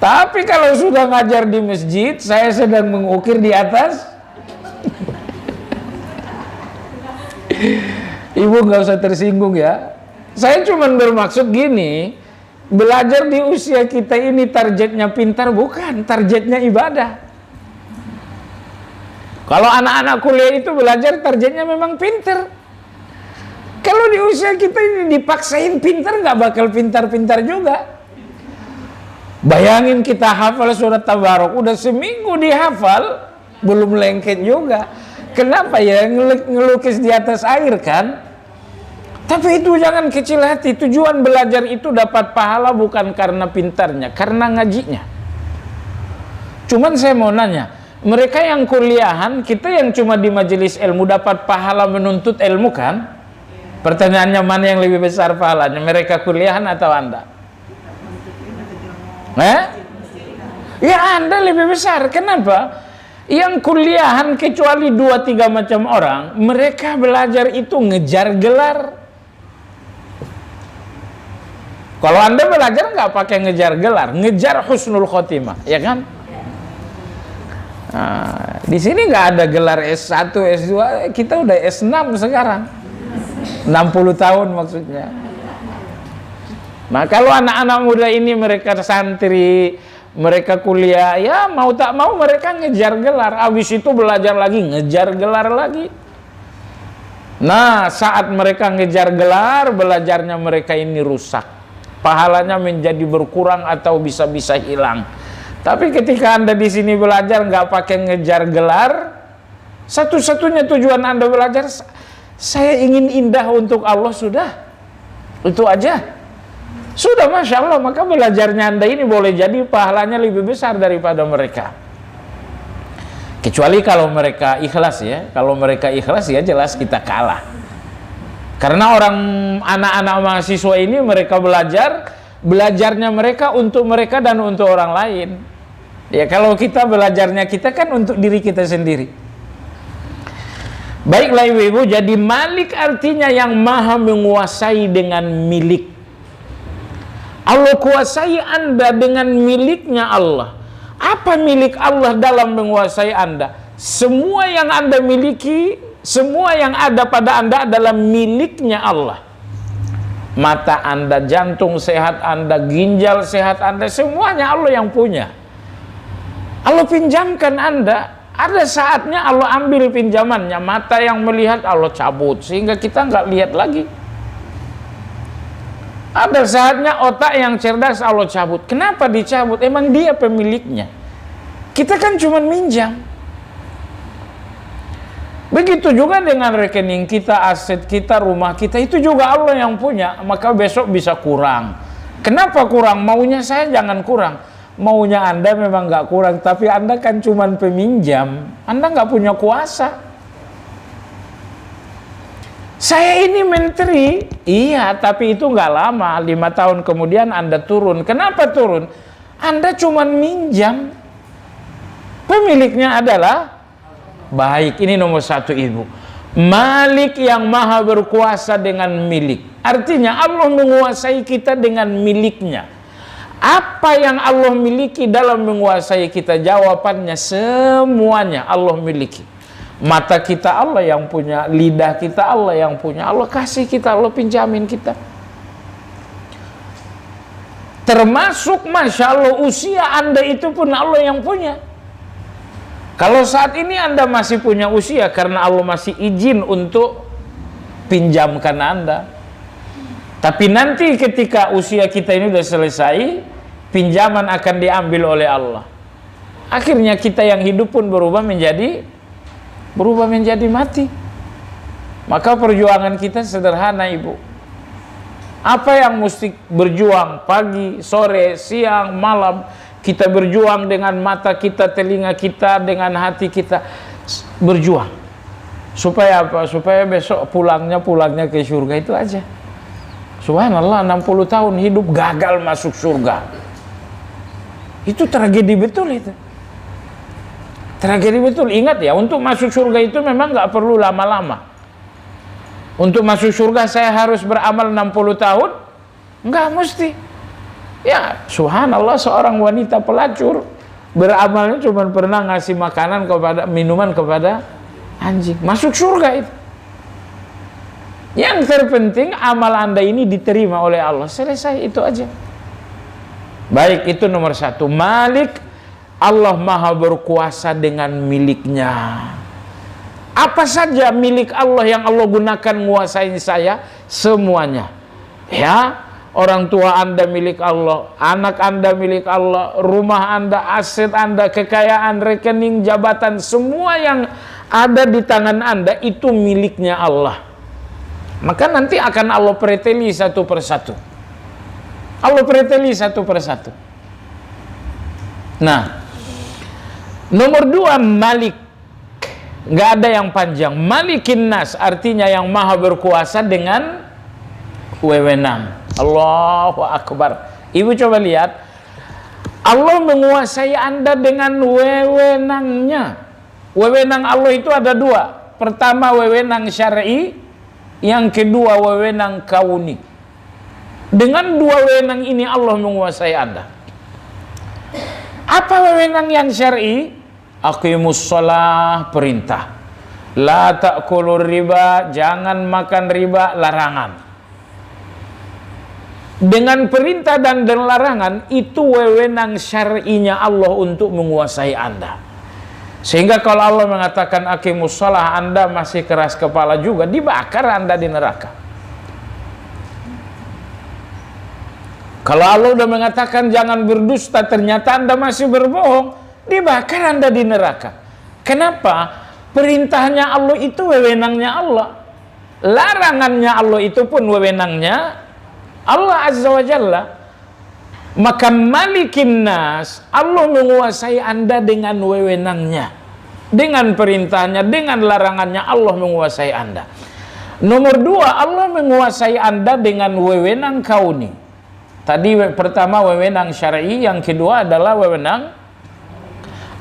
Tapi kalau sudah ngajar di masjid, saya sedang mengukir di atas. Ibu nggak usah tersinggung ya. Saya cuma bermaksud gini, belajar di usia kita ini targetnya pintar, bukan, targetnya ibadah. Kalau anak-anak kuliah itu belajar targetnya memang pintar. Kalau di usia kita ini dipaksain pintar, nggak bakal pintar-pintar juga. Bayangin kita hafal surat Tabarok, udah seminggu dihafal, belum lengket juga. Kenapa ya? Ngelukis di atas air kan? Tapi itu jangan kecil hati. Tujuan belajar itu dapat pahala bukan karena pintarnya, karena ngajinya. Cuman saya mau nanya, mereka yang kuliahan, kita yang cuma di majelis ilmu dapat pahala menuntut ilmu kan? Pertanyaannya mana yang lebih besar pahalanya? Mereka kuliahan atau Anda? Ya Anda lebih besar. Kenapa? Yang kuliahan kecuali 2-3 macam orang, mereka belajar itu ngejar gelar. Kalau Anda belajar nggak pakai ngejar gelar, ngejar husnul khotimah, ya kan? Nah, di sini nggak ada gelar S1, S2, kita udah S6 sekarang. 60 tahun maksudnya. Nah kalau anak-anak muda ini mereka santri, mereka kuliah, ya mau tak mau mereka ngejar gelar. Habis itu belajar lagi, ngejar gelar lagi. Nah saat mereka ngejar gelar, belajarnya mereka ini rusak. Pahalanya menjadi berkurang atau bisa-bisa hilang. Tapi ketika Anda di sini belajar nggak pakai ngejar gelar, satu-satunya tujuan Anda belajar, saya ingin indah untuk Allah, sudah. Itu aja. Sudah, Masya Allah, maka belajarnya Anda ini boleh jadi pahalanya lebih besar daripada mereka. Kecuali kalau mereka ikhlas ya. Kalau mereka ikhlas ya jelas kita kalah. Karena anak-anak mahasiswa ini mereka belajarnya mereka untuk mereka dan untuk orang lain. Ya kalau kita belajarnya kita kan untuk diri kita sendiri. Baiklah ibu-ibu, jadi malik artinya yang maha menguasai dengan milik. Allah kuasai Anda dengan miliknya Allah. Apa milik Allah dalam menguasai Anda? Semua yang Anda miliki, semua yang ada pada Anda adalah miliknya Allah. Mata Anda, jantung sehat Anda, ginjal sehat Anda, semuanya Allah yang punya. Allah pinjamkan Anda. Ada saatnya Allah ambil pinjamannya, mata yang melihat Allah cabut sehingga kita nggak lihat lagi. Ada saatnya otak yang cerdas Allah cabut. Kenapa dicabut? Emang dia pemiliknya. Kita kan cuma minjam. Begitu juga dengan rekening kita, aset kita, rumah kita, itu juga Allah yang punya. Maka besok bisa kurang. Kenapa kurang? Maunya saya jangan kurang. Maunya Anda memang nggak kurang, tapi Anda kan cuma peminjam. Anda nggak punya kuasa. Saya ini menteri, iya, tapi itu nggak lama. 5 tahun kemudian Anda turun. Kenapa turun? Anda cuma minjam. Pemiliknya adalah baik. Ini nomor 1 ibu. Malik yang maha berkuasa dengan milik. Artinya Allah menguasai kita dengan miliknya. Apa yang Allah miliki dalam menguasai kita? Jawabannya semuanya Allah miliki. Mata kita Allah yang punya, lidah kita Allah yang punya, Allah kasih kita, Allah pinjamin kita. Termasuk Masya Allah usia Anda itu pun Allah yang punya. Kalau saat ini Anda masih punya usia karena Allah masih izin untuk pinjamkan Anda. Tapi nanti ketika usia kita ini sudah selesai, pinjaman akan diambil oleh Allah. Akhirnya kita yang hidup pun berubah menjadi mati. Maka perjuangan kita sederhana, Ibu. Apa yang mesti berjuang pagi, sore, siang, malam, kita berjuang dengan mata kita, telinga kita, dengan hati kita, berjuang. Supaya apa? Supaya besok pulangnya ke surga, itu aja. Subhanallah, 60 tahun hidup gagal masuk surga. Itu tragedi betul itu. Tragedi betul. Ingat ya, untuk masuk surga itu memang nggak perlu lama-lama. Untuk masuk surga saya harus beramal 60 tahun? Enggak mesti. Ya, subhanallah, seorang wanita pelacur beramalnya cuma pernah ngasih minuman kepada anjing. Masuk surga itu. Yang terpenting amal Anda ini diterima oleh Allah. Selesai, itu aja. Baik, itu nomor satu. Malik, Allah maha berkuasa dengan miliknya. Apa saja milik Allah yang Allah gunakan nguasain saya? Semuanya. Ya, orang tua Anda milik Allah, anak Anda milik Allah, rumah Anda, aset Anda, kekayaan, rekening, jabatan, semua yang ada di tangan Anda itu miliknya Allah. Maka nanti akan Allah preteli satu persatu. Allah preteli satu persatu. Nah, nomor dua, Malik. Nggak ada yang panjang. Malikin nas artinya yang maha berkuasa dengan wewenang. Allahu Akbar. Ibu coba lihat, Allah menguasai Anda dengan wewenangnya. Wewenang Allah itu ada dua. Pertama wewenang syar'i, yang kedua wewenang kauni. Dengan dua wewenang ini Allah menguasai Anda. Apa wewenang yang syar'i? Aqimus shalah, perintah. La ta'kulur riba, jangan makan riba, larangan. Dengan perintah dan larangan itu wewenang syar'inya Allah untuk menguasai Anda. Sehingga kalau Allah mengatakan aqimus shalah, Anda masih keras kepala juga, dibakar Anda di neraka. Kalau Allah sudah mengatakan jangan berdusta, ternyata Anda masih berbohong, dibakar Anda di neraka. Kenapa? Perintahnya Allah itu wewenangnya Allah. Larangannya Allah itu pun wewenangnya Allah Azza wa Jalla. Maka malikin nas, Allah menguasai Anda dengan wewenangnya. Dengan perintahnya, dengan larangannya Allah menguasai Anda. Nomor dua, Allah menguasai Anda dengan wewenang kauni. Tadi pertama wewenang syar'i, yang kedua adalah wewenang.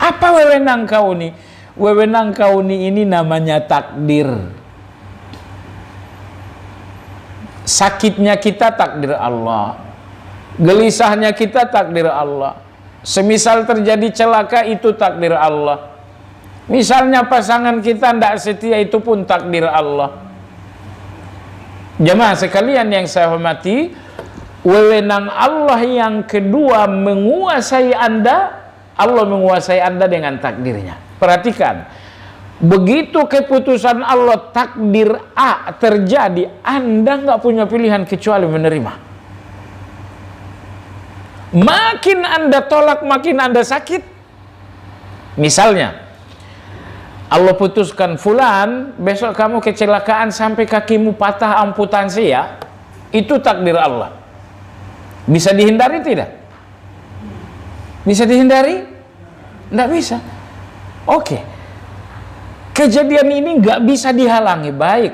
Apa wewenang kauni? Wewenang kauni ini namanya takdir. Sakitnya kita takdir Allah, gelisahnya kita takdir Allah. Semisal terjadi celaka itu takdir Allah. Misalnya pasangan kita tidak setia itu pun takdir Allah. Jemaah sekalian yang saya hormati, wewenang Allah yang kedua menguasai Anda. Allah menguasai Anda dengan takdirnya. Perhatikan, begitu keputusan Allah takdir A terjadi, Anda nggak punya pilihan kecuali menerima. Makin Anda tolak, makin Anda sakit. Misalnya, Allah putuskan, fulan, besok kamu kecelakaan sampai kakimu patah amputasi ya. Itu takdir Allah. Bisa dihindari tidak? Bisa dihindari? Tidak bisa. Oke. Kejadian ini nggak bisa dihalangi. Baik.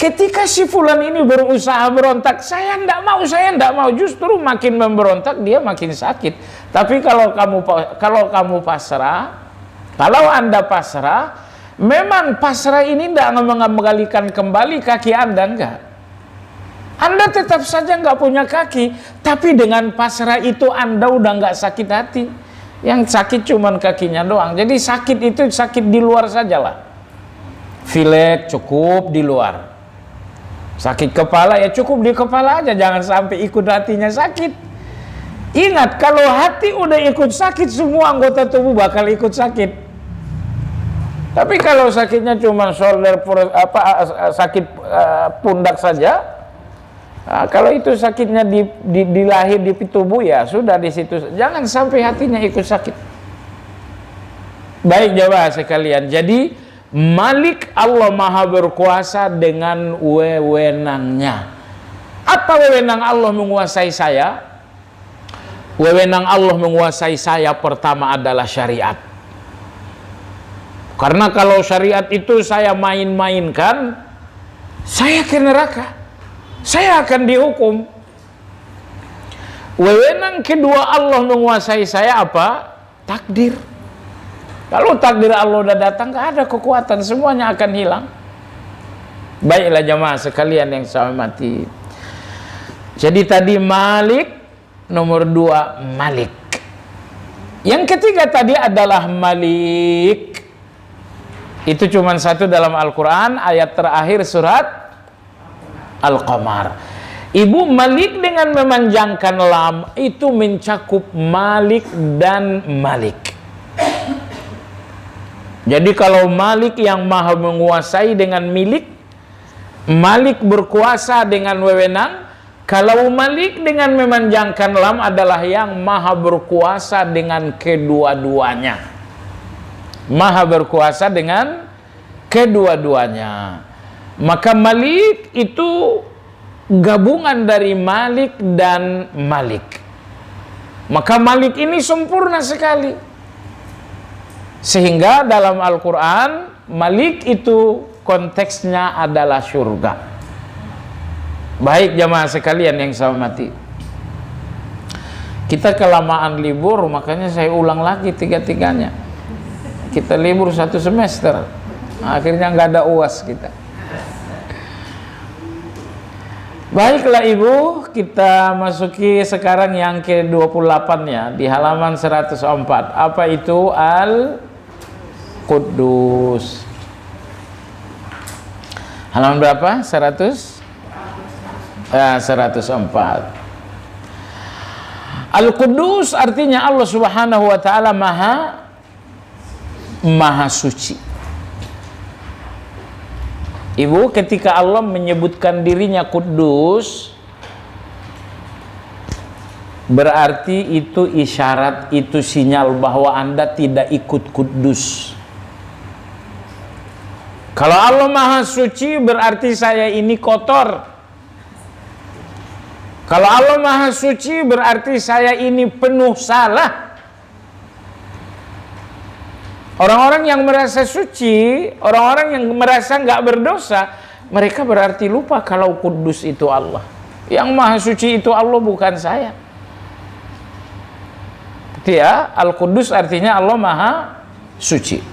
Ketika si fulan ini berusaha berontak, saya tidak mau. Justru makin memberontak, dia makin sakit. Tapi kalau kamu pasrah, kalau Anda pasrah, memang pasrah ini tidak mengembalikan kembali kaki Anda, enggak. Anda tetap saja nggak punya kaki, tapi dengan pasrah itu Anda udah nggak sakit hati. Yang sakit cuman kakinya doang. Jadi sakit itu sakit di luar sajalah. Pilek cukup di luar. Sakit kepala ya cukup di kepala aja, jangan sampai ikut hatinya sakit. Ingat, kalau hati udah ikut sakit, semua anggota tubuh bakal ikut sakit. Tapi kalau sakitnya cuma shoulder, sakit pundak saja, kalau itu sakitnya di lahir, di tubuh, ya sudah di situ. Jangan sampai hatinya ikut sakit. Baik jamaah sekalian, jadi Malik, Allah Maha berkuasa dengan wewenangnya. Apa wewenang Allah menguasai saya? Wewenang Allah menguasai saya pertama adalah syariat. Karena kalau syariat itu saya main-mainkan, saya ke neraka, saya akan dihukum. Wewenang kedua Allah menguasai saya apa? Takdir. Kalau takdir Allah udah datang, gak ada kekuatan, semuanya akan hilang. Baiklah jamaah sekalian yang saya hormati. Jadi tadi Malik, nomor 2 Malik. Yang ketiga tadi adalah Malik. Itu cuma satu dalam Al-Quran, ayat terakhir surat Al-Qamar. Ibu, Malik dengan memanjangkan lam itu mencakup Malik dan Malik. Jadi kalau Malik yang maha menguasai dengan milik, Malik berkuasa dengan wewenang. Kalau Malik dengan memanjangkan lam adalah yang maha berkuasa dengan kedua-duanya. Maha berkuasa dengan kedua-duanya. Maka Malik itu gabungan dari Malik dan Malik. Maka Malik ini sempurna sekali. Sehingga dalam Al-Quran, Malik itu konteksnya adalah surga. Baik jamaah sekalian yang saya hormati, kita kelamaan libur, makanya saya ulang lagi tiga-tiganya. Kita libur 1 semester, akhirnya nggak ada UAS kita. Baiklah ibu, kita masuki sekarang yang ke-28 ya, di halaman 104. Apa itu Al-Quddus? Halaman berapa? 104. Al-Quddus artinya Allah Subhanahu wa taala maha suci. Ibu, ketika Allah menyebutkan dirinya Quddus, berarti itu isyarat, itu sinyal bahwa Anda tidak ikut Quddus. Kalau Allah maha suci berarti saya ini kotor. Kalau Allah maha suci berarti saya ini penuh salah. Orang-orang yang merasa suci, orang-orang yang merasa nggak berdosa, mereka berarti lupa kalau Kudus itu Allah. Yang maha suci itu Allah, bukan saya. Ya, Al-Quddus artinya Allah maha suci.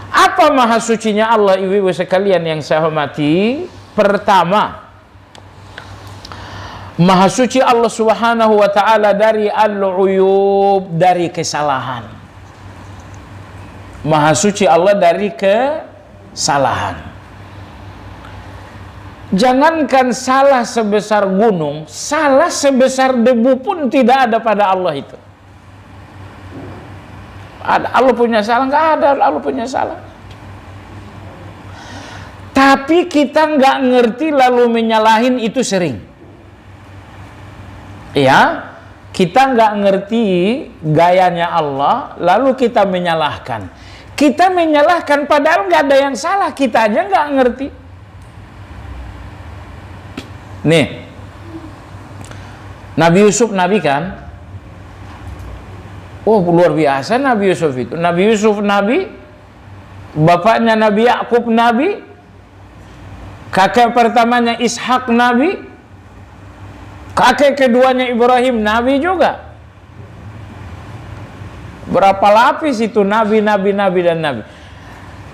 Apa maha sucinya Allah, ibu-ibu sekalian yang saya hormati? Pertama, maha suci Allah Subhanahu wa ta'ala dari al-uyub, dari kesalahan. Maha suci Allah dari kesalahan. Jangankan salah sebesar gunung, salah sebesar debu pun tidak ada pada Allah itu. Allah punya salah? Nggak ada Allah punya salah. Tapi kita nggak ngerti lalu menyalahin itu sering. Ya, kita nggak ngerti gayanya Allah, lalu kita menyalahkan. Kita menyalahkan padahal nggak ada yang salah, kita aja nggak ngerti. Nih, Nabi Yusuf nabi kan? Oh, luar biasa Nabi Yusuf itu. Nabi Yusuf nabi, bapaknya Nabi Yakub nabi, kakek pertamanya Ishak nabi, kakek keduanya Ibrahim nabi juga. Berapa lapis itu nabi dan nabi.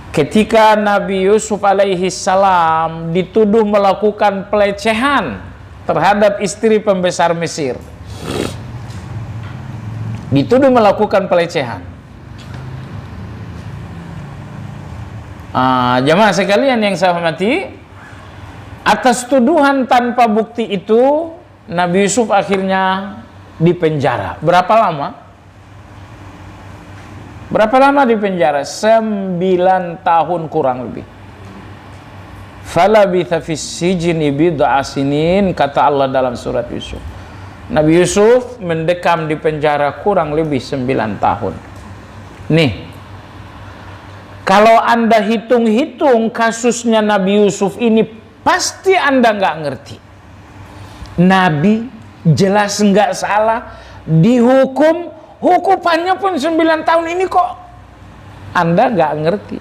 Ketika Nabi Yusuf alaihi salam dituduh melakukan pelecehan terhadap istri pembesar Mesir, dituduh melakukan pelecehan. Jamaah sekalian yang saya hormati, atas tuduhan tanpa bukti itu Nabi Yusuf akhirnya di penjara. Berapa lama? Berapa lama di penjara? 9 tahun kurang lebih. Falabitha fis sijni bid'a sinin, kata Allah dalam surat Yusuf. Nabi Yusuf mendekam di penjara kurang lebih 9 tahun. Nih, kalau Anda hitung-hitung kasusnya Nabi Yusuf ini, pasti Anda nggak ngerti. Nabi jelas nggak salah, dihukum, hukumannya pun 9 tahun ini, kok Anda nggak ngerti.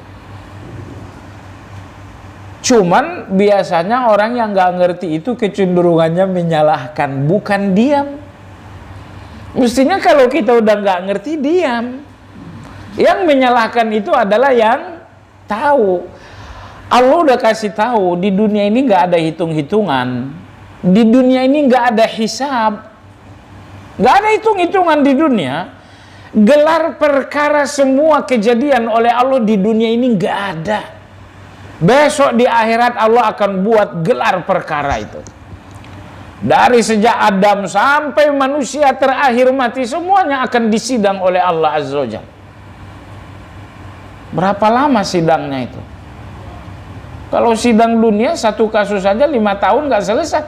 Cuman biasanya orang yang nggak ngerti itu kecenderungannya menyalahkan, bukan diam. Mestinya kalau kita udah nggak ngerti, diam. Yang menyalahkan itu adalah yang tahu. Allah udah kasih tahu, di dunia ini nggak ada hitung-hitungan, di dunia ini nggak ada hisab, nggak ada hitung-hitungan di dunia. Gelar perkara semua kejadian oleh Allah di dunia ini nggak ada. Besok di akhirat Allah akan buat gelar perkara itu. Dari sejak Adam sampai manusia terakhir mati, semuanya akan disidang oleh Allah Azza wa Jalla. Berapa lama sidangnya itu? Kalau sidang dunia satu kasus saja 5 tahun nggak selesai.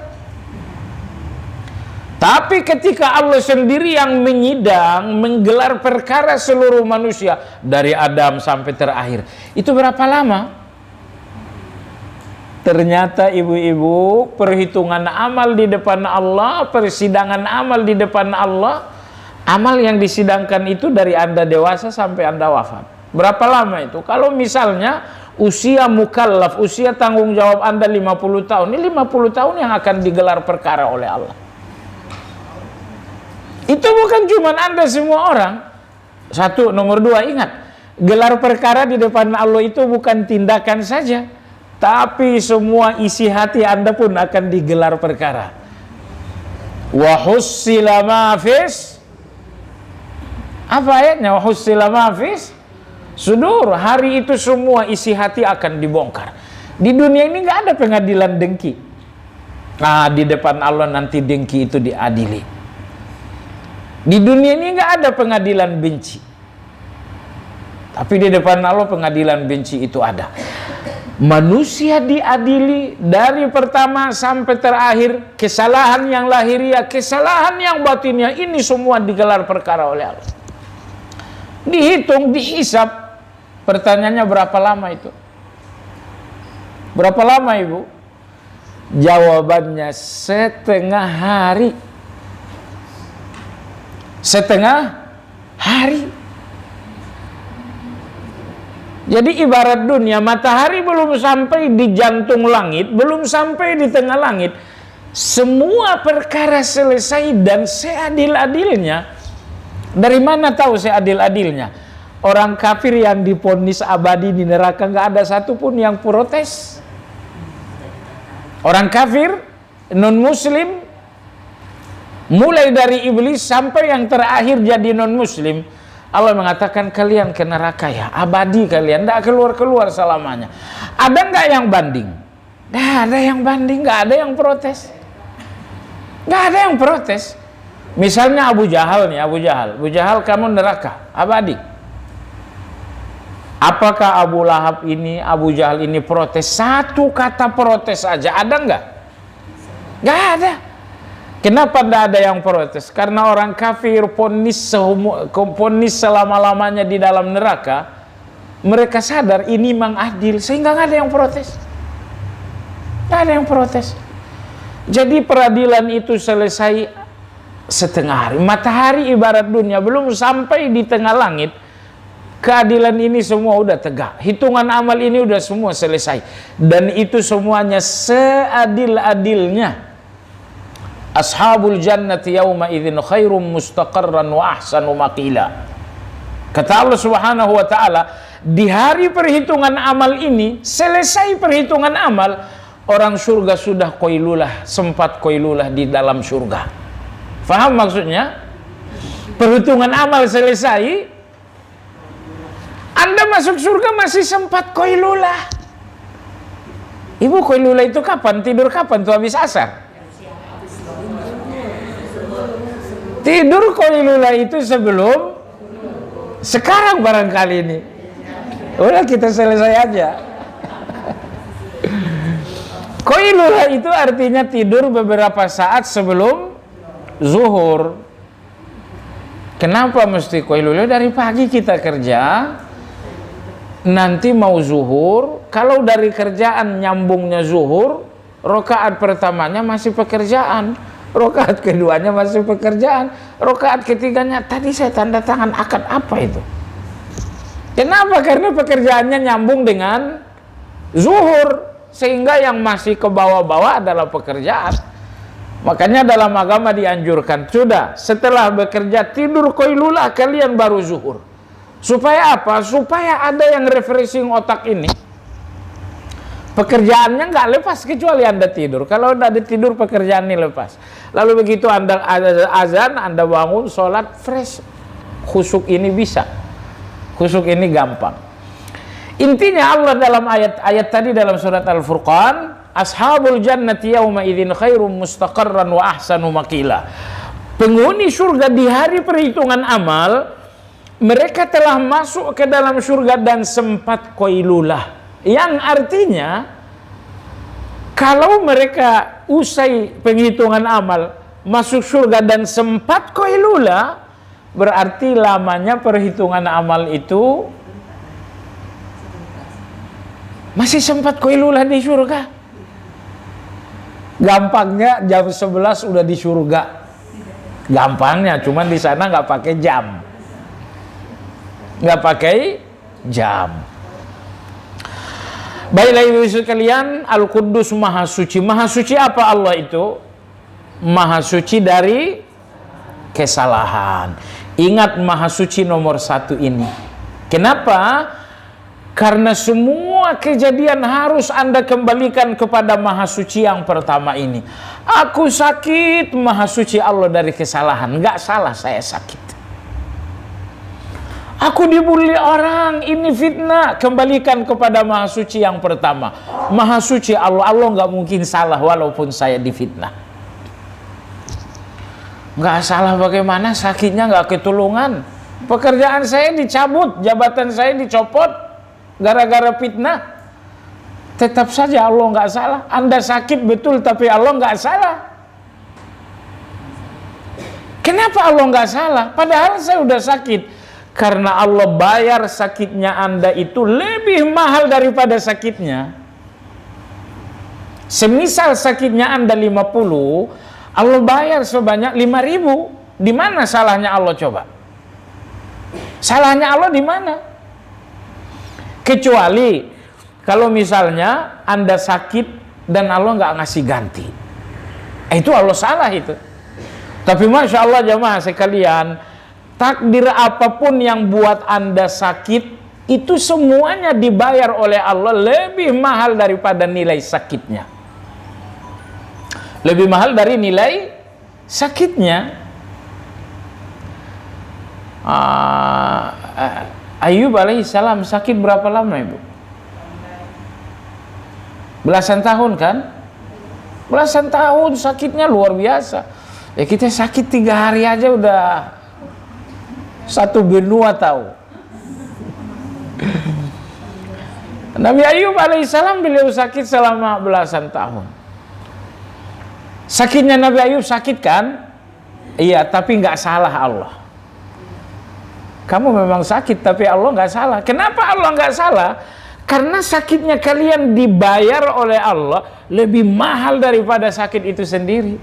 Tapi ketika Allah sendiri yang menyidang, menggelar perkara seluruh manusia dari Adam sampai terakhir, itu berapa lama? Ternyata ibu-ibu, perhitungan amal di depan Allah, persidangan amal di depan Allah, amal yang disidangkan itu dari Anda dewasa sampai Anda wafat. Berapa lama itu? Kalau misalnya usia mukallaf, usia tanggung jawab Anda 50 tahun, ini 50 tahun yang akan digelar perkara oleh Allah. Itu bukan cuma Anda, semua orang. Satu, nomor 2, ingat, gelar perkara di depan Allah itu bukan tindakan saja, tapi semua isi hati Anda pun akan digelar perkara. Wa hussila ma fis, apa ayatnya? Wa hussila ma fis sudur. Hari itu semua isi hati akan dibongkar. Di dunia ini nggak ada pengadilan dengki. Nah, di depan Allah nanti dengki itu diadili. Di dunia ini nggak ada pengadilan benci, tapi di depan Allah pengadilan benci itu ada. Manusia diadili dari pertama sampai terakhir, kesalahan yang lahiriah, kesalahan yang batinnya, ini semua digelar perkara oleh Allah. Dihitung, dihisab. Pertanyaannya berapa lama itu? Berapa lama, Ibu? Jawabannya setengah hari. Setengah hari. Jadi ibarat dunia, matahari belum sampai di jantung langit, belum sampai di tengah langit, semua perkara selesai dan seadil-adilnya. Dari mana tahu seadil-adilnya? Orang kafir yang divonis abadi di neraka nggak ada satupun yang protes. Orang kafir, non-muslim, mulai dari iblis sampai yang terakhir jadi non-muslim, Allah mengatakan kalian ke neraka ya, abadi kalian, tidak keluar-keluar selamanya. Ada nggak yang banding? Nggak ada yang banding, nggak ada yang protes. Nggak ada yang protes. Misalnya Abu Jahal nih, Abu Jahal kamu neraka, abadi. Apakah Abu Lahab ini, Abu Jahal ini protes? Satu kata protes aja, ada nggak? Nggak ada. Kenapa tidak ada yang protes? Karena orang kafir ponis selama-lamanya di dalam neraka, mereka sadar ini memang adil, sehingga nggak ada yang protes. Nggak ada yang protes. Jadi peradilan itu selesai setengah hari. Matahari ibarat dunia, belum sampai di tengah langit, keadilan ini semua udah tegak. Hitungan amal ini udah semua selesai. Dan itu semuanya seadil-adilnya. Ashabul jannati yawma idzin khairum mustaqarran wa ahsanu maqila. Kata Allah Subhanahu wa taala, di hari perhitungan amal ini, selesai perhitungan amal, orang surga sudah qailulah, sempat qailulah di dalam surga. Faham maksudnya? Perhitungan amal selesai, Anda masuk surga masih sempat qailulah. Ibu, qailulah itu kapan? Tidur kapan tuh habis asar? Tidur qailula itu sebelum sekarang barangkali ini. Udah kita selesai aja. Qailula itu artinya tidur beberapa saat sebelum zuhur. Kenapa mesti qailula? Dari pagi kita kerja, nanti mau zuhur. Kalau dari kerjaan nyambungnya zuhur, rakaat pertamanya masih pekerjaan, rakaat keduanya masih pekerjaan, rakaat ketiganya tadi saya tanda tangan akad apa itu? Kenapa? Karena pekerjaannya nyambung dengan zuhur, sehingga yang masih ke bawah-bawah adalah pekerjaan. Makanya dalam agama dianjurkan, sudah setelah bekerja tidur qailula kalian baru zuhur. Supaya apa? Supaya ada yang refreshing otak ini. Pekerjaannya nggak lepas kecuali Anda tidur. Kalau udah tidur pekerjaan ini lepas. Lalu begitu Anda azan, Anda bangun, sholat, fresh. Khusyuk ini bisa. Khusyuk ini gampang. Intinya Allah dalam ayat tadi dalam surat Al-Furqan, ashabul jannati yawma idzin khairum mustaqarran wa ahsanu maqila. Penghuni surga di hari perhitungan amal, mereka telah masuk ke dalam surga dan sempat qailulah. Yang artinya kalau mereka usai penghitungan amal masuk surga dan sempat qailulah, berarti lamanya perhitungan amal itu masih sempat qailulah di surga. Gampangnya jam 11 udah di surga. Gampangnya, cuman di sana nggak pakai jam. Nggak pakai jam. Baiklah ibu sekalian, Al-Quddus Maha Suci. Maha Suci apa Allah itu? Maha Suci dari kesalahan. Ingat Maha Suci nomor 1 ini. Kenapa? Karena semua kejadian harus Anda kembalikan kepada Maha Suci yang pertama ini. Aku sakit, Maha Suci Allah dari kesalahan. Nggak salah saya sakit. Aku dibully orang, ini fitnah. Kembalikan kepada Maha Suci yang pertama. Maha Suci Allah. Allah nggak mungkin salah walaupun saya difitnah. Nggak salah bagaimana? Sakitnya nggak ketulungan. Pekerjaan saya dicabut, jabatan saya dicopot gara-gara fitnah. Tetap saja Allah nggak salah. Anda sakit betul, tapi Allah nggak salah. Kenapa Allah nggak salah? Padahal saya udah sakit. Karena Allah bayar sakitnya Anda itu lebih mahal daripada sakitnya. Semisal sakitnya Anda 50, Allah bayar sebanyak 5.000. Di mana salahnya Allah coba? Salahnya Allah di mana? Kecuali kalau misalnya Anda sakit dan Allah nggak ngasih ganti. Itu Allah salah itu. Tapi Masya Allah jamaah sekalian, takdir apapun yang buat Anda sakit, itu semuanya dibayar oleh Allah lebih mahal daripada nilai sakitnya. Lebih mahal dari nilai sakitnya. Ayub alaihissalam sakit berapa lama ibu? Belasan tahun kan? Belasan tahun sakitnya luar biasa. Ya kita sakit 3 hari aja udah satu benua tahu. Nabi Ayub alaihissalam beliau sakit selama belasan tahun. Sakitnya Nabi Ayub sakit kan? Iya, tapi nggak salah Allah. Kamu memang sakit, tapi Allah nggak salah. Kenapa Allah nggak salah? Karena sakitnya kalian dibayar oleh Allah lebih mahal daripada sakit itu sendiri.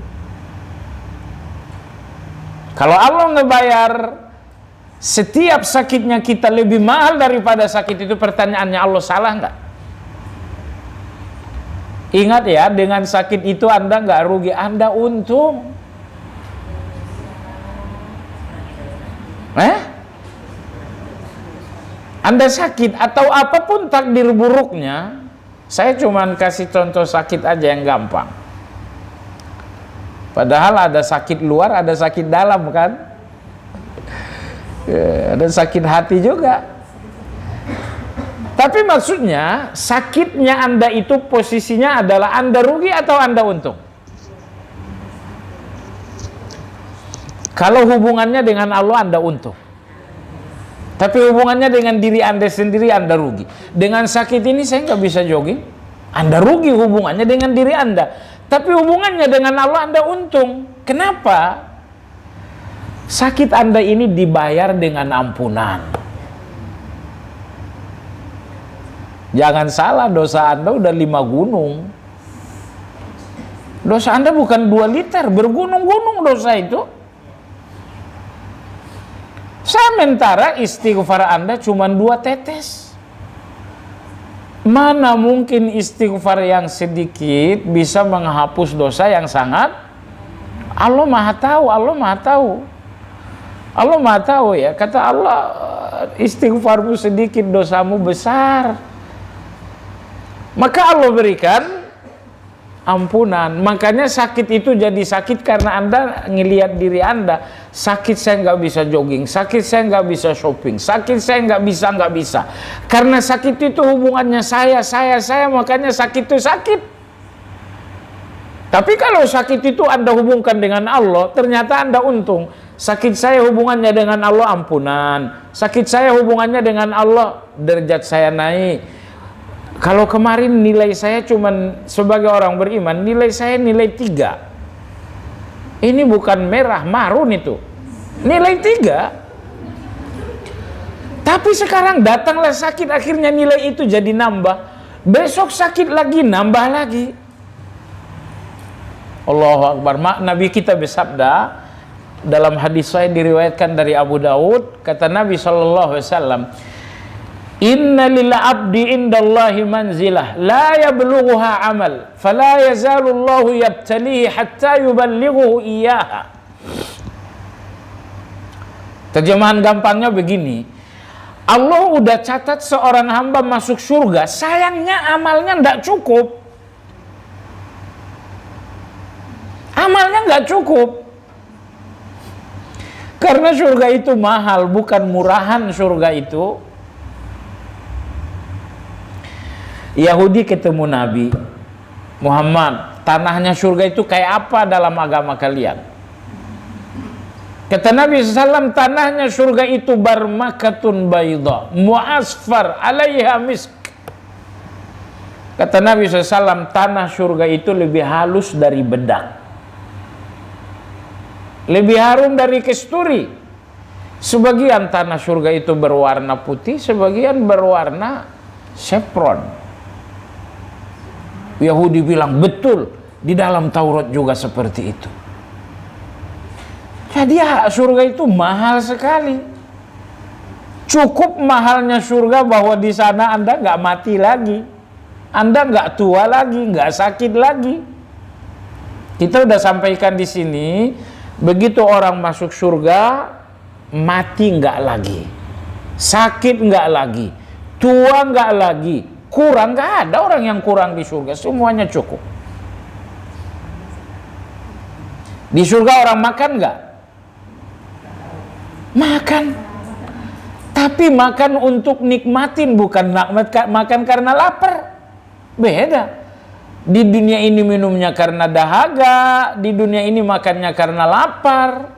Kalau Allah ngebayar setiap sakitnya kita lebih mahal daripada sakit itu, pertanyaannya Allah salah nggak? Ingat ya, dengan sakit itu Anda nggak rugi, Anda untung. Anda sakit atau apapun takdir buruknya, saya cuma kasih contoh sakit aja yang gampang. Padahal ada sakit luar, ada sakit dalam kan? Ada sakit hati juga. Tapi maksudnya sakitnya Anda itu posisinya adalah Anda rugi atau Anda untung? Kalau hubungannya dengan Allah Anda untung. Tapi hubungannya dengan diri Anda sendiri Anda rugi. Dengan sakit ini saya nggak bisa jogging, Anda rugi hubungannya dengan diri Anda. Tapi hubungannya dengan Allah Anda untung. Kenapa? Sakit Anda ini dibayar dengan ampunan. Jangan salah, dosa Anda udah 5 gunung. Dosa Anda bukan 2 liter, bergunung-gunung dosa itu. Sementara istighfar Anda cuma 2 tetes. Mana mungkin istighfar yang sedikit bisa menghapus dosa yang sangat? Allah Maha tahu, Allah Maha tahu. Allah Maha tahu ya. Kata Allah, istighfarmu sedikit, dosamu besar. Maka Allah berikan ampunan. Makanya sakit itu jadi sakit karena Anda ngelihat diri Anda. Sakit saya nggak bisa jogging, sakit saya nggak bisa shopping, sakit saya nggak bisa. Karena sakit itu hubungannya saya, makanya sakit itu sakit. Tapi kalau sakit itu Anda hubungkan dengan Allah, ternyata Anda untung. Sakit saya hubungannya dengan Allah, ampunan. Sakit saya hubungannya dengan Allah, derajat saya naik. Kalau kemarin nilai saya cuman sebagai orang beriman, nilai saya nilai 3. Ini bukan merah, marun itu. Nilai 3. Tapi sekarang datanglah sakit, akhirnya nilai itu jadi nambah. Besok sakit lagi, nambah lagi. Allahu Akbar. Nabi kita bersabda dalam hadis saya diriwayatkan dari Abu Daud, kata Nabi SAW, Inna lil abdi indallahi manzilah la yablughuha amal fala yazalu Allahu yabtalihi hatta yuballighuhu iyyaha. Terjemahan gampangnya begini, Allah udah catat seorang hamba masuk surga, sayangnya amalnya enggak cukup. Amalnya enggak cukup. Karena surga itu mahal, bukan murahan surga itu. Yahudi ketemu Nabi Muhammad, tanahnya surga itu kayak apa dalam agama kalian? Kata Nabi SAW, tanahnya surga itu barmakatun bayda mu'asfar alaiha misk. Kata Nabi SAW, tanah surga itu lebih halus dari bedak, lebih harum dari kesturi. Sebagian tanah surga itu berwarna putih, sebagian berwarna saffron. Yahudi bilang, betul, di dalam Taurat juga seperti itu. Jadi surga itu mahal sekali. Cukup mahalnya surga bahwa di sana Anda nggak mati lagi, Anda nggak tua lagi, nggak sakit lagi. Kita udah sampaikan di sini, begitu orang masuk surga, mati nggak lagi, sakit nggak lagi, tua nggak lagi, kurang, nggak ada orang yang kurang di surga, semuanya cukup. Di surga orang makan nggak? Makan. Tapi makan untuk nikmatin, bukan makan karena lapar. Beda. Di dunia ini minumnya karena dahaga, di dunia ini makannya karena lapar.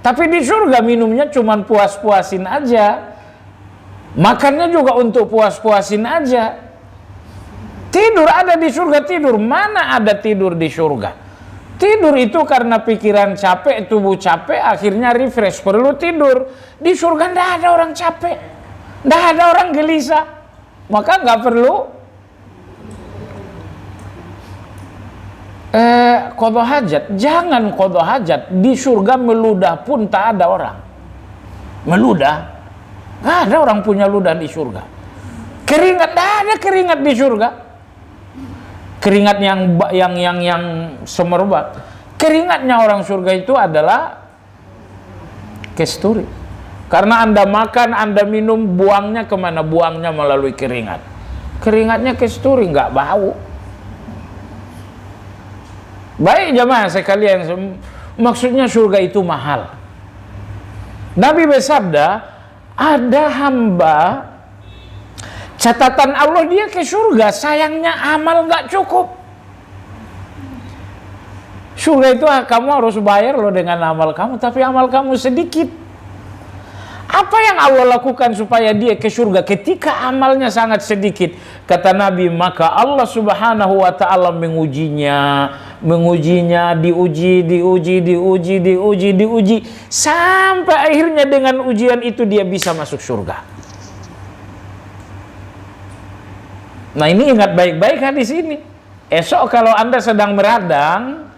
Tapi di surga minumnya cuma puas-puasin aja. Makannya juga untuk puas-puasin aja. Tidur ada di surga, tidur. Mana ada tidur di surga? Tidur itu karena pikiran capek, tubuh capek, akhirnya refresh, perlu tidur. Di surga nggak ada orang capek, nggak ada orang gelisah, maka nggak perlu qada hajat. Jangan qada hajat. Di surga meludah pun tak ada orang. Meludah, nggak ada orang punya ludah di surga. Keringat, nggak ada keringat di surga. Keringat yang semerbak. Keringatnya orang surga itu adalah kesturi. Karena Anda makan, Anda minum, buangnya kemana? Buangnya melalui keringat. Keringatnya kesturi, nggak bau. Baik jamaah sekalian, maksudnya surga itu mahal. Nabi bersabda, ada hamba catatan Allah dia ke surga, sayangnya amal nggak cukup. Surga itu kamu harus bayar loh dengan amal kamu, tapi amal kamu sedikit. Apa yang Allah lakukan supaya dia ke surga ketika amalnya sangat sedikit? Kata Nabi, maka Allah Subhanahu wa ta'ala mengujinya, diuji, sampai akhirnya dengan ujian itu dia bisa masuk surga. Nah, ini ingat baik-baik hadis ini. Esok kalau Anda sedang meradang,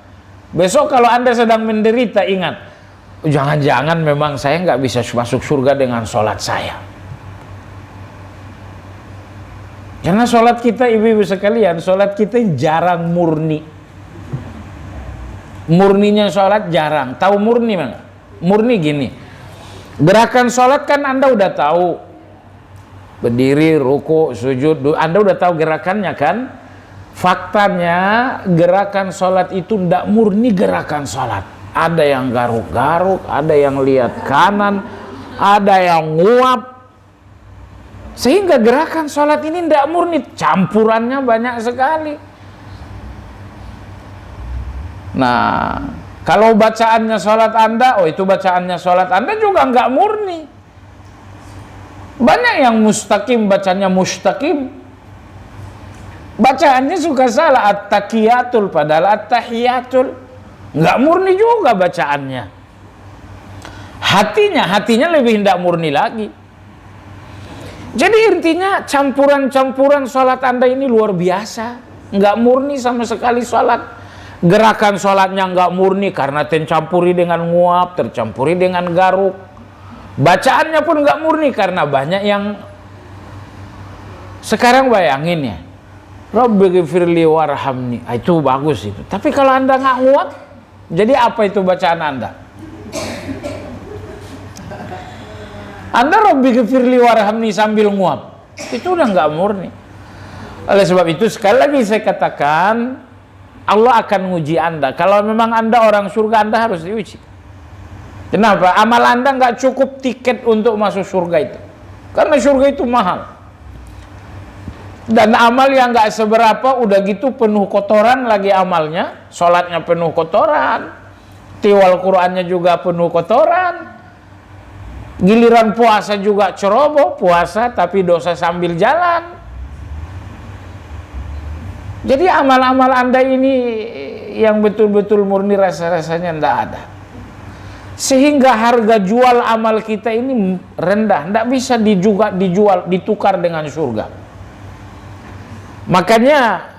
besok kalau Anda sedang menderita, ingat, jangan-jangan memang saya nggak bisa masuk surga dengan sholat saya. Karena sholat kita, ibu-ibu sekalian, sholat kita jarang murni. Murninya sholat jarang. Tahu murni mana? Murni gini, gerakan sholat kan Anda udah tahu. Berdiri, ruku, sujud, Anda udah tahu gerakannya kan? Faktanya gerakan sholat itu tidak murni gerakan sholat. Ada yang garuk-garuk, ada yang lihat kanan, ada yang nguap. Sehingga gerakan sholat ini tidak murni, campurannya banyak sekali. Nah, kalau bacaannya sholat Anda, oh itu bacaannya sholat Anda juga nggak murni. Banyak yang mustaqim, bacanya mustaqim. Bacaannya suka salah, at-taqiyatul padahal at-tahiyatul. Nggak murni juga bacaannya. Hatinya lebih tidak murni lagi. Jadi intinya campuran-campuran sholat Anda ini luar biasa. Nggak murni sama sekali sholat. Gerakan sholatnya nggak murni karena tercampuri dengan nguap, tercampuri dengan garuk. Bacaannya pun nggak murni karena banyak yang sekarang bayangin ya, Rabbighfirli warhamni, itu bagus itu. Tapi kalau Anda nggak nguap, jadi apa itu bacaan Anda? Anda Rabbighfirli warhamni sambil nguap, itu udah nggak murni. Oleh sebab itu sekali lagi saya katakan, Allah akan menguji Anda. Kalau memang Anda orang surga, Anda harus diuji. Kenapa? Amal Anda nggak cukup tiket untuk masuk surga itu. Karena surga itu mahal. Dan amal yang nggak seberapa, udah gitu penuh kotoran lagi amalnya. Sholatnya penuh kotoran. Tiwal Qur'annya juga penuh kotoran. Giliran puasa juga ceroboh. Puasa tapi dosa sambil jalan. Jadi amal-amal Anda ini yang betul-betul murni rasa-rasanya tidak ada. Sehingga harga jual amal kita ini rendah, tidak bisa ditukar dengan surga. Makanya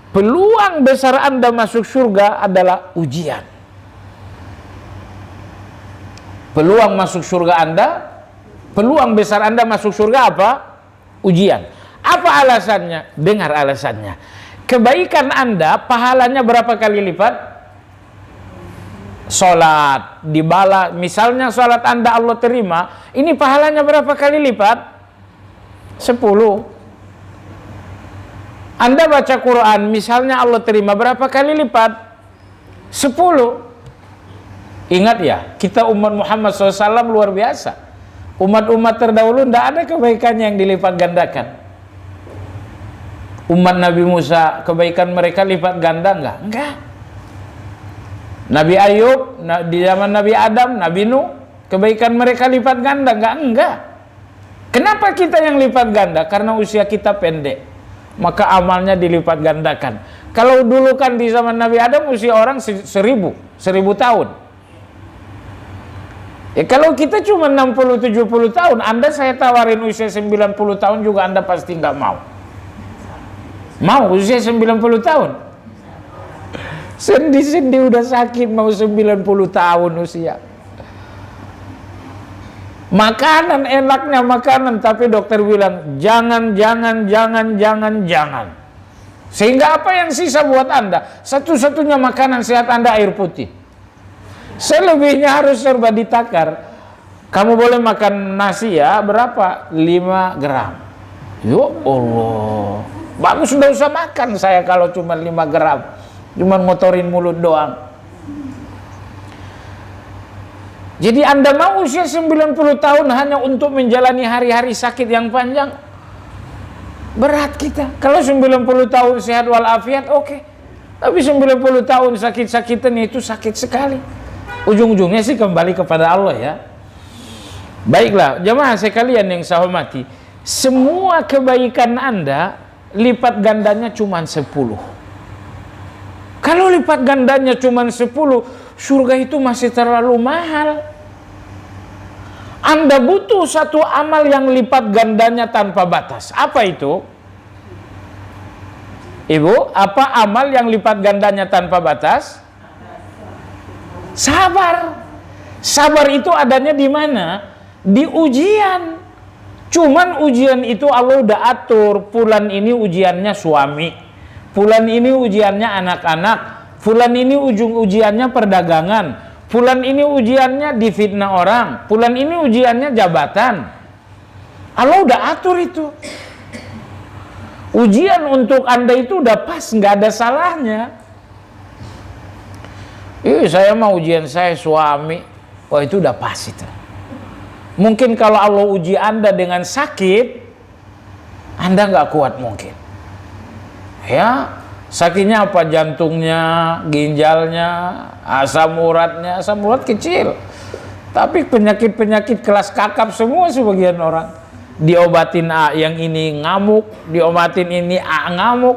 peluang besar Anda masuk surga adalah ujian. Peluang masuk surga Anda, peluang besar Anda masuk surga apa? Ujian. Apa alasannya? Dengar alasannya. Kebaikan Anda pahalanya berapa kali lipat? Sholat dibala, misalnya sholat Anda Allah terima, ini pahalanya berapa kali lipat? 10. Anda baca Quran, misalnya Allah terima, berapa kali lipat? 10. Ingat ya, kita umat Muhammad SAW luar biasa. Umat-umat terdahulu tidak ada kebaikannya yang dilipat gandakan. Umat Nabi Musa, kebaikan mereka lipat ganda enggak? Enggak. Nabi Ayub, di zaman Nabi Adam, Nabi Nuh, kebaikan mereka lipat ganda enggak? Enggak. Kenapa kita yang lipat ganda? Karena usia kita pendek, maka amalnya dilipat gandakan. Kalau dulu kan di zaman Nabi Adam usia orang 1000 tahun. Ya kalau kita cuma 60-70 tahun, Anda saya tawarin usia 90 tahun juga Anda pasti nggak mau. Mau usia 90 tahun? Sendi-sendi udah sakit mau 90 tahun usia. Makanan enaknya makanan, tapi dokter bilang jangan. Sehingga apa yang sisa buat Anda? Satu-satunya makanan sehat Anda air putih. Selebihnya harus serba ditakar. Kamu boleh makan nasi ya, berapa? 5 gram. Ya Allah. Bagus, sudah usah makan saya kalau cuma 5 gram. Cuma ngotorin mulut doang. Jadi Anda mau usia 90 tahun hanya untuk menjalani hari-hari sakit yang panjang? Berat kita. Kalau 90 tahun sehat walafiat, oke. Tapi 90 tahun sakit-sakitan itu sakit sekali. Ujung-ujungnya sih kembali kepada Allah ya. Baiklah, jemaah sekalian yang saya hormati, semua kebaikan Anda lipat gandanya cuma 10. Kalau lipat gandanya cuma 10, surga itu masih terlalu mahal. Anda butuh satu amal yang lipat gandanya tanpa batas. Apa itu? Ibu, apa amal yang lipat gandanya tanpa batas? Sabar. Sabar itu adanya di mana? Di ujian. Cuman ujian itu Allah udah atur. Bulan ini ujiannya suami, bulan ini ujiannya anak-anak, bulan ini ujiannya perdagangan, bulan ini ujiannya difitnah orang, bulan ini ujiannya jabatan. Allah udah atur itu. Ujian untuk Anda itu udah pas, nggak ada salahnya. Saya mau ujian saya suami, wah itu udah pas itu. Mungkin kalau Allah uji Anda dengan sakit, Anda nggak kuat mungkin. Ya, sakitnya apa? Jantungnya, ginjalnya, asam uratnya. Asam urat kecil, tapi penyakit-penyakit kelas kakap semua sebagian orang. Diobatin A, yang ini ngamuk, diobatin ini A ngamuk.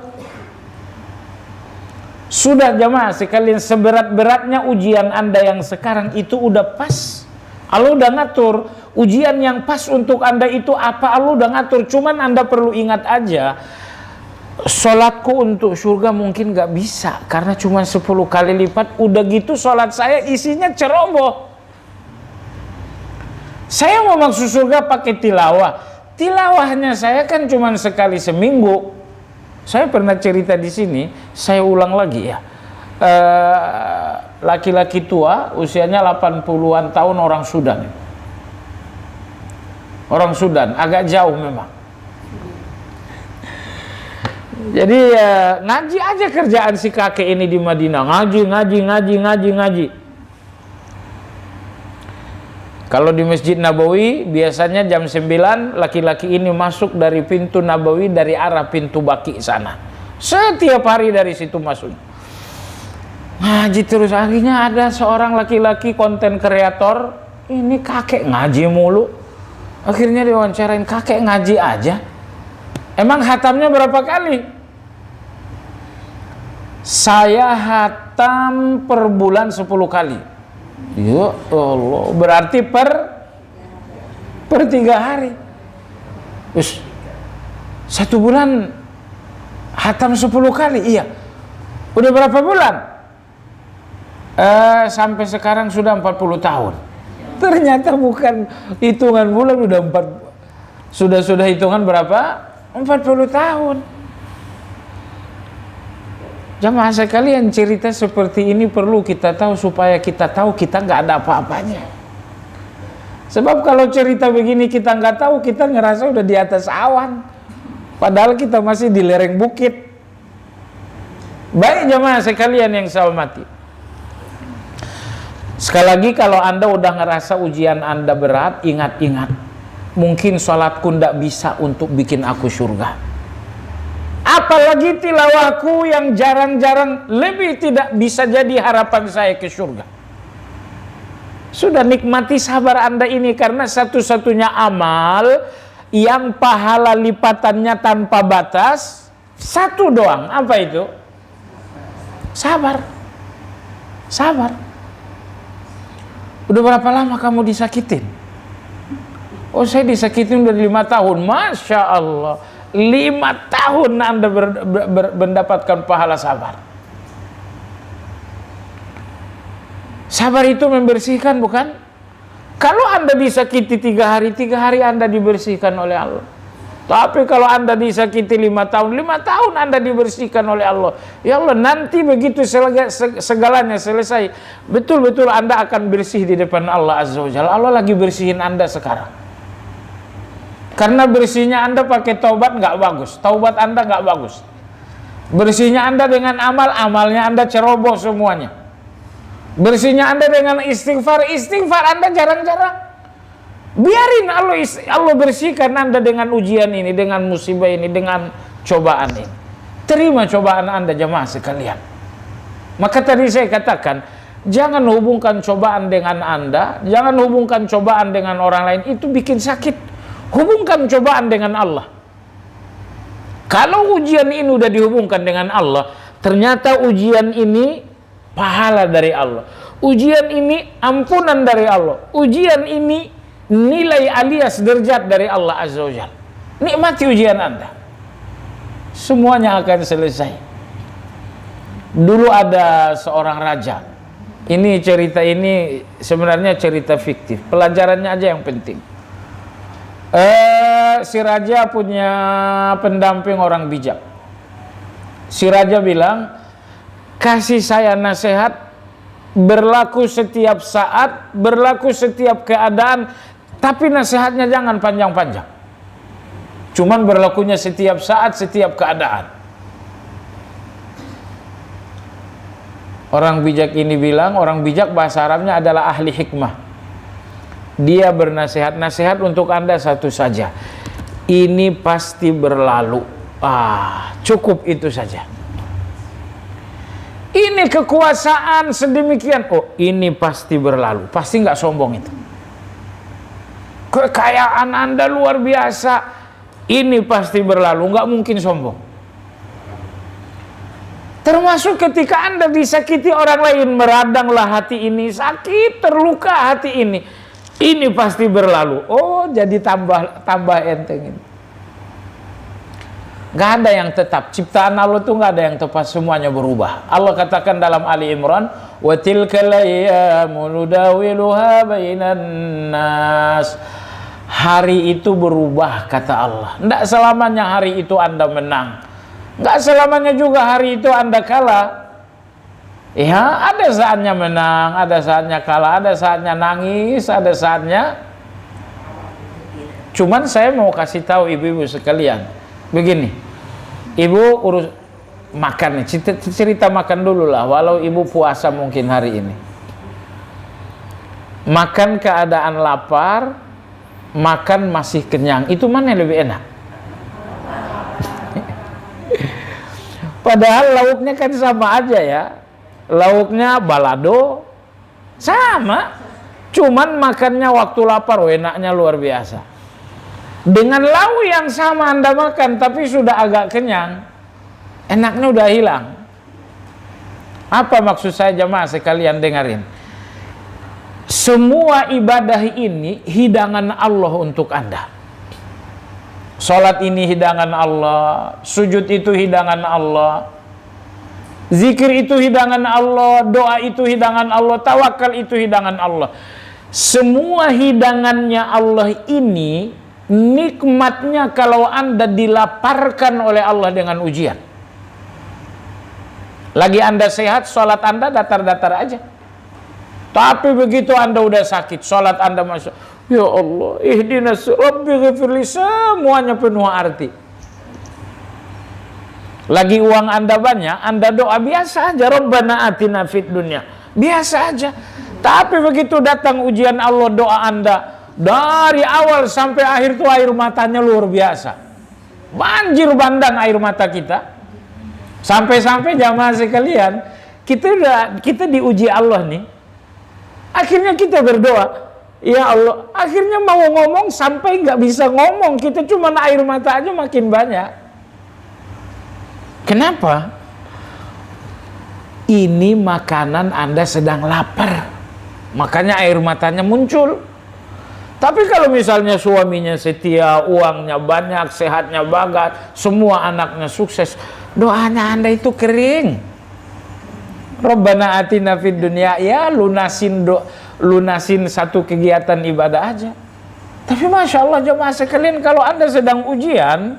Sudah jemaah sekalian, seberat-beratnya ujian Anda yang sekarang itu udah pas. Allah udah ngatur. Ujian yang pas untuk Anda itu apa? Allah udah ngatur. Cuman Anda perlu ingat aja, sholatku untuk surga mungkin gak bisa, karena cuma 10 kali lipat. Udah gitu sholat saya isinya ceroboh. Saya mau masuk surga pakai tilawah. Tilawahnya saya kan cuma sekali seminggu. Saya pernah cerita di sini, saya ulang lagi ya. Laki-laki tua, usianya 80-an tahun, orang Sudan. Orang Sudan, agak jauh memang. Jadi ngaji aja kerjaan si kakek ini di Madinah. Ngaji. Kalau di Masjid Nabawi biasanya jam 9 laki-laki ini masuk dari pintu Nabawi dari arah pintu Baki sana. Setiap hari dari situ masuk. Ngaji terus. Akhirnya ada seorang laki-laki konten kreator, ini kakek ngaji mulu. Akhirnya diwawancarain, kakek ngaji aja. Emang hatamnya berapa kali? Saya hatam per bulan 10 kali. Ya Allah, berarti per 3 hari. Terus 1 bulan hatam 10 kali. Iya. Udah berapa bulan? Sampai sekarang sudah 40 tahun. Ternyata bukan hitungan bulan, udah sudah hitungan berapa? 40 tahun. Jamaah sekalian, cerita seperti ini perlu kita tahu supaya kita tahu kita nggak ada apa-apanya. Sebab kalau cerita begini kita nggak tahu, kita ngerasa udah di atas awan, padahal kita masih di lereng bukit. Baik jamaah sekalian yang saya hormati, sekali lagi kalau Anda udah ngerasa ujian Anda berat, ingat-ingat, mungkin sholatku nggak bisa untuk bikin aku surga. Apalagi tilawahku yang jarang-jarang lebih tidak bisa jadi harapan saya ke surga. Sudah nikmati sabar Anda ini, karena satu-satunya amal yang pahala lipatannya tanpa batas satu doang. Apa itu? Sabar. Sabar. Udah berapa lama kamu disakitin? Oh, saya disakitin udah 5 tahun. Masya Allah. 5 tahun Anda mendapatkan pahala sabar. Sabar itu membersihkan, bukan? Kalau Anda disakiti 3 hari Anda dibersihkan oleh Allah. Tapi kalau Anda disakiti 5 tahun, 5 tahun Anda dibersihkan oleh Allah. Ya Allah, nanti begitu segalanya selesai, betul-betul Anda akan bersih di depan Allah Azza wa Jalla. Allah lagi bersihin Anda sekarang. Karena bersihnya Anda pakai taubat nggak bagus, taubat Anda nggak bagus. Bersihnya Anda dengan amal, amalnya Anda ceroboh semuanya. Bersihnya Anda dengan istighfar Anda jarang-jarang. Biarin Allah bersihkan Anda dengan ujian ini, dengan musibah ini, dengan cobaan ini. Terima cobaan Anda jemaah sekalian. Maka tadi saya katakan, jangan hubungkan cobaan dengan Anda, jangan hubungkan cobaan dengan orang lain, itu bikin sakit. Hubungkan cobaan dengan Allah. Kalau ujian ini udah dihubungkan dengan Allah, ternyata ujian ini pahala dari Allah. Ujian ini ampunan dari Allah. Ujian ini nilai alias derajat dari Allah Azza wa Jalla. Nikmati ujian Anda. Semuanya akan selesai. Dulu ada seorang raja. Ini cerita ini sebenarnya cerita fiktif. Pelajarannya aja yang penting. Si raja punya pendamping orang bijak. Si raja bilang, kasih saya nasihat, berlaku setiap saat, berlaku setiap keadaan, tapi nasihatnya jangan panjang-panjang. Cuman berlakunya setiap saat, setiap keadaan. Orang bijak ini bilang, orang bijak bahasa Arabnya adalah ahli hikmah. Dia bernasihat, nasihat untuk Anda satu saja. Ini pasti berlalu. Cukup itu saja. Ini kekuasaan sedemikian. Oh, ini pasti berlalu. Pasti nggak sombong itu. Kekayaan Anda luar biasa. Ini pasti berlalu. Nggak mungkin sombong. Termasuk ketika Anda disakiti orang lain, meradanglah hati ini, sakit, terluka hati ini. Ini pasti berlalu. Oh, jadi tambah enteng ini. Gak ada yang tetap. Ciptaan Allah itu gak ada yang tepat, semuanya berubah. Allah katakan dalam Ali Imran, wa tilkal ayyamu nudawiluha bainan nas. Hari itu berubah, kata Allah. Tidak selamanya hari itu Anda menang. Nggak selamanya juga hari itu Anda kalah. Ya, ada saatnya menang, ada saatnya kalah, ada saatnya nangis, ada saatnya. Cuman saya mau kasih tahu ibu-ibu sekalian, begini, ibu urus makan nih, cerita makan dulu lah, walau ibu puasa mungkin hari ini. Makan keadaan lapar, makan masih kenyang, itu mana yang lebih enak? Padahal lauknya kan sama aja ya. Lauknya balado sama. Cuman makannya waktu lapar, enaknya luar biasa. Dengan lauk yang sama Anda makan tapi sudah agak kenyang, enaknya udah hilang. Apa maksud saya jemaah sekalian, dengarin. Semua ibadah ini hidangan Allah untuk Anda. Salat ini hidangan Allah, sujud itu hidangan Allah, zikir itu hidangan Allah, doa itu hidangan Allah, tawakal itu hidangan Allah. Semua hidangannya Allah ini, nikmatnya kalau Anda dilaparkan oleh Allah dengan ujian. Lagi Anda sehat, salat Anda datar-datar aja. Tapi begitu Anda udah sakit, salat Anda masuk, ya Allah, ihdinas rabbi ghafirli, semuanya penuh arti. Lagi uang Anda banyak, Anda doa biasa aja, Rabbana atina fid dunya, biasa aja. Tapi begitu datang ujian Allah, doa Anda dari awal sampai akhir tuh air matanya luar biasa. Banjir bandang air mata kita. Sampai-sampai jamaah sekalian, kita diuji Allah nih. Akhirnya kita berdoa, ya Allah, akhirnya mau ngomong sampai nggak bisa ngomong, kita cuma air mata aja makin banyak. Kenapa? Ini makanan Anda sedang lapar, makanya air matanya muncul. Tapi kalau misalnya suaminya setia, uangnya banyak, sehatnya bagus, semua anaknya sukses, doanya Anda itu kering. Rabbana atina fid dunya, ya lunasin satu kegiatan ibadah aja. Tapi Masya Allah jemaah sekalian, kalau Anda sedang ujian,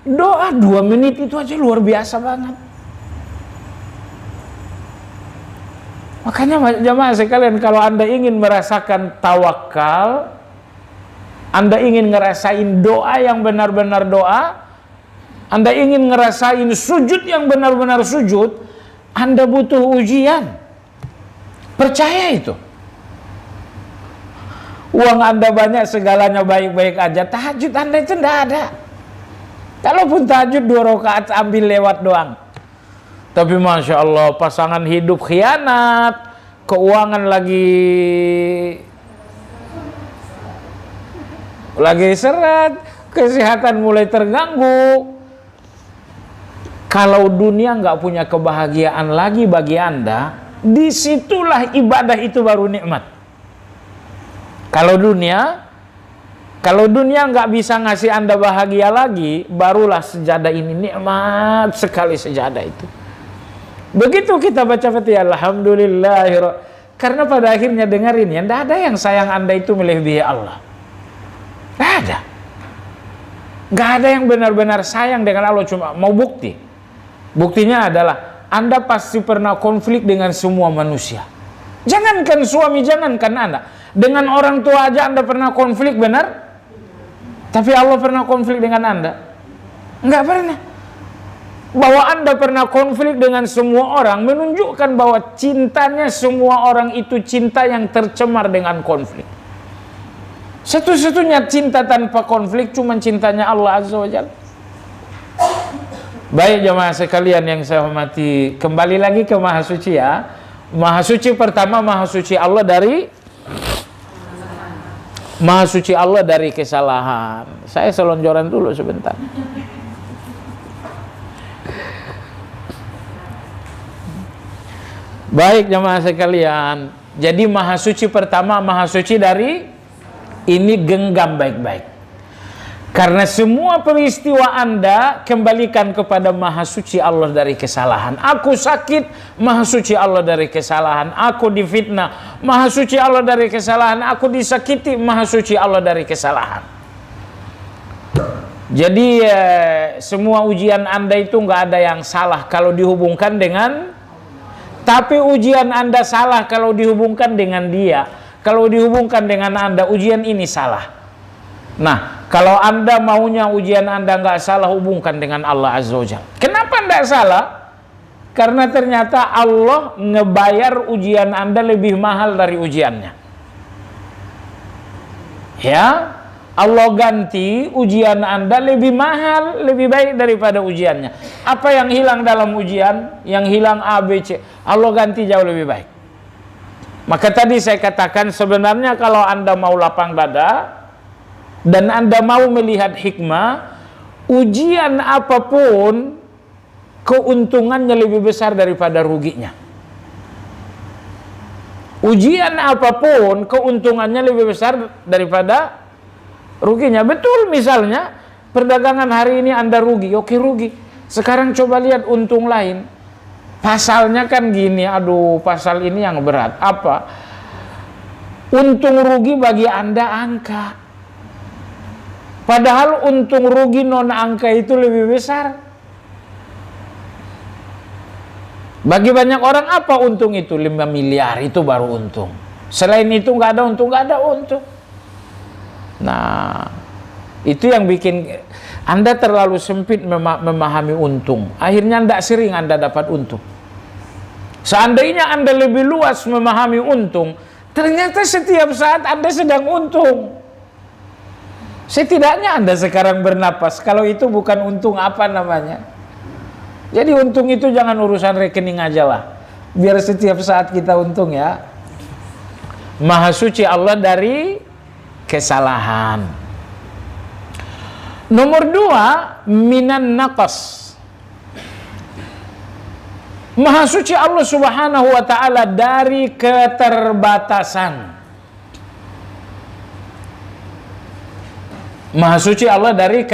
doa 2 menit itu aja luar biasa banget. Makanya jemaah sekalian, kalau Anda ingin merasakan tawakal, Anda ingin ngerasain doa yang benar-benar doa, Anda ingin ngerasain sujud yang benar-benar sujud, Anda butuh ujian. Percaya itu. Uang Anda banyak, segalanya baik-baik aja, tahajud Anda itu tidak ada. Kalaupun tahajud 2 rakaat ambil lewat doang. Tapi Masya Allah, pasangan hidup khianat, keuangan lagi seret, kesehatan mulai terganggu. Kalau dunia nggak punya kebahagiaan lagi bagi Anda, disitulah ibadah itu baru nikmat. Kalau dunia nggak bisa ngasih Anda bahagia lagi, barulah sejadah ini nikmat sekali sejadah itu. Begitu kita baca Fatihah, alhamdulillah. Karena pada akhirnya dengarin ya, tidak ada yang sayang Anda itu melebihi Allah. Tidak ada. Nggak ada yang benar-benar sayang dengan Allah, cuma mau bukti. Buktinya adalah Anda pasti pernah konflik dengan semua manusia. Jangankan suami, jangankan anak. Dengan orang tua aja Anda pernah konflik, benar? Tapi Allah pernah konflik dengan Anda? Enggak pernah. Bahwa Anda pernah konflik dengan semua orang menunjukkan bahwa cintanya semua orang itu cinta yang tercemar dengan konflik. Satu-satunya cinta tanpa konflik cuma cintanya Allah Azza wa Jalla. Baik jemaah sekalian yang saya hormati, kembali lagi ke Maha Suci ya. Maha Suci pertama, Maha Suci Allah dari kesalahan. Saya selonjoran dulu sebentar. Baik jemaah sekalian, jadi Maha Suci pertama, Maha Suci dari ini genggam baik-baik. Karena semua peristiwa Anda kembalikan kepada Maha Suci Allah dari kesalahan. Aku sakit, Maha Suci Allah dari kesalahan. Aku difitnah, Maha Suci Allah dari kesalahan. Aku disakiti, Maha Suci Allah dari kesalahan. Jadi semua ujian Anda itu nggak ada yang salah kalau dihubungkan dengan, tapi ujian Anda salah kalau dihubungkan dengan dia. Kalau dihubungkan dengan Anda, ujian ini salah. Nah, kalau Anda maunya ujian Anda nggak salah, hubungkan dengan Allah Azza wa Jalla. Kenapa nggak salah? Karena ternyata Allah ngebayar ujian Anda lebih mahal dari ujiannya. Ya, Allah ganti ujian Anda lebih mahal, lebih baik daripada ujiannya. Apa yang hilang dalam ujian? Yang hilang A, B, C. Allah ganti jauh lebih baik. Maka tadi saya katakan sebenarnya kalau Anda mau lapang dada dan Anda mau melihat hikmah, ujian apapun keuntungannya lebih besar daripada ruginya. Ujian apapun keuntungannya lebih besar daripada ruginya. Betul, misalnya perdagangan hari ini Anda rugi, oke rugi. Sekarang coba lihat untung lain. Pasalnya kan gini, aduh pasal ini yang berat. Apa? Untung rugi bagi Anda angka. Padahal untung rugi non angka itu lebih besar. Bagi banyak orang apa untung itu? 5 miliar itu baru untung. Selain itu nggak ada untung, nggak ada untung. Nah, itu yang bikin Anda terlalu sempit memahami untung. Akhirnya tidak sering Anda dapat untung. Seandainya Anda lebih luas memahami untung, ternyata setiap saat Anda sedang untung. Setidaknya Anda sekarang bernapas. Kalau itu bukan untung, apa namanya? Jadi untung itu jangan urusan rekening aja lah. Biar setiap saat kita untung ya. Maha Suci Allah dari kesalahan. Nomor 2, minan naqas. Maha Suci Allah Subhanahu wa ta'ala dari keterbatasan. Maha Suci Allah dari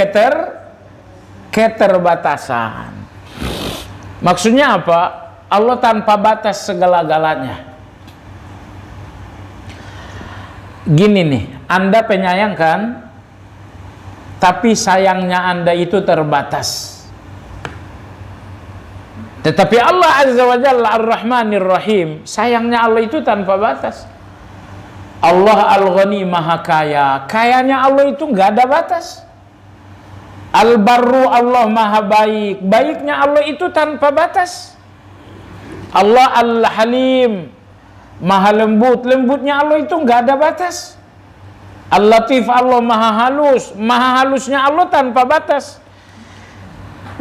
keterbatasan. Maksudnya apa? Allah tanpa batas segala-galanya. Gini nih, Anda penyayang kan? Tapi sayangnya Anda itu terbatas. Tetapi Allah Azza wa Jalla Ar-Rahmanir Rahim, sayangnya Allah itu tanpa batas. Allah Al-Ghani Maha Kaya, kayanya Allah itu nggak ada batas. Al-Barru Allah Maha Baik, baiknya Allah itu tanpa batas. Allah Al-Halim Maha Lembut, lembutnya Allah itu nggak ada batas. Al-Latif Allah Maha Halus, Maha halusnya Allah tanpa batas.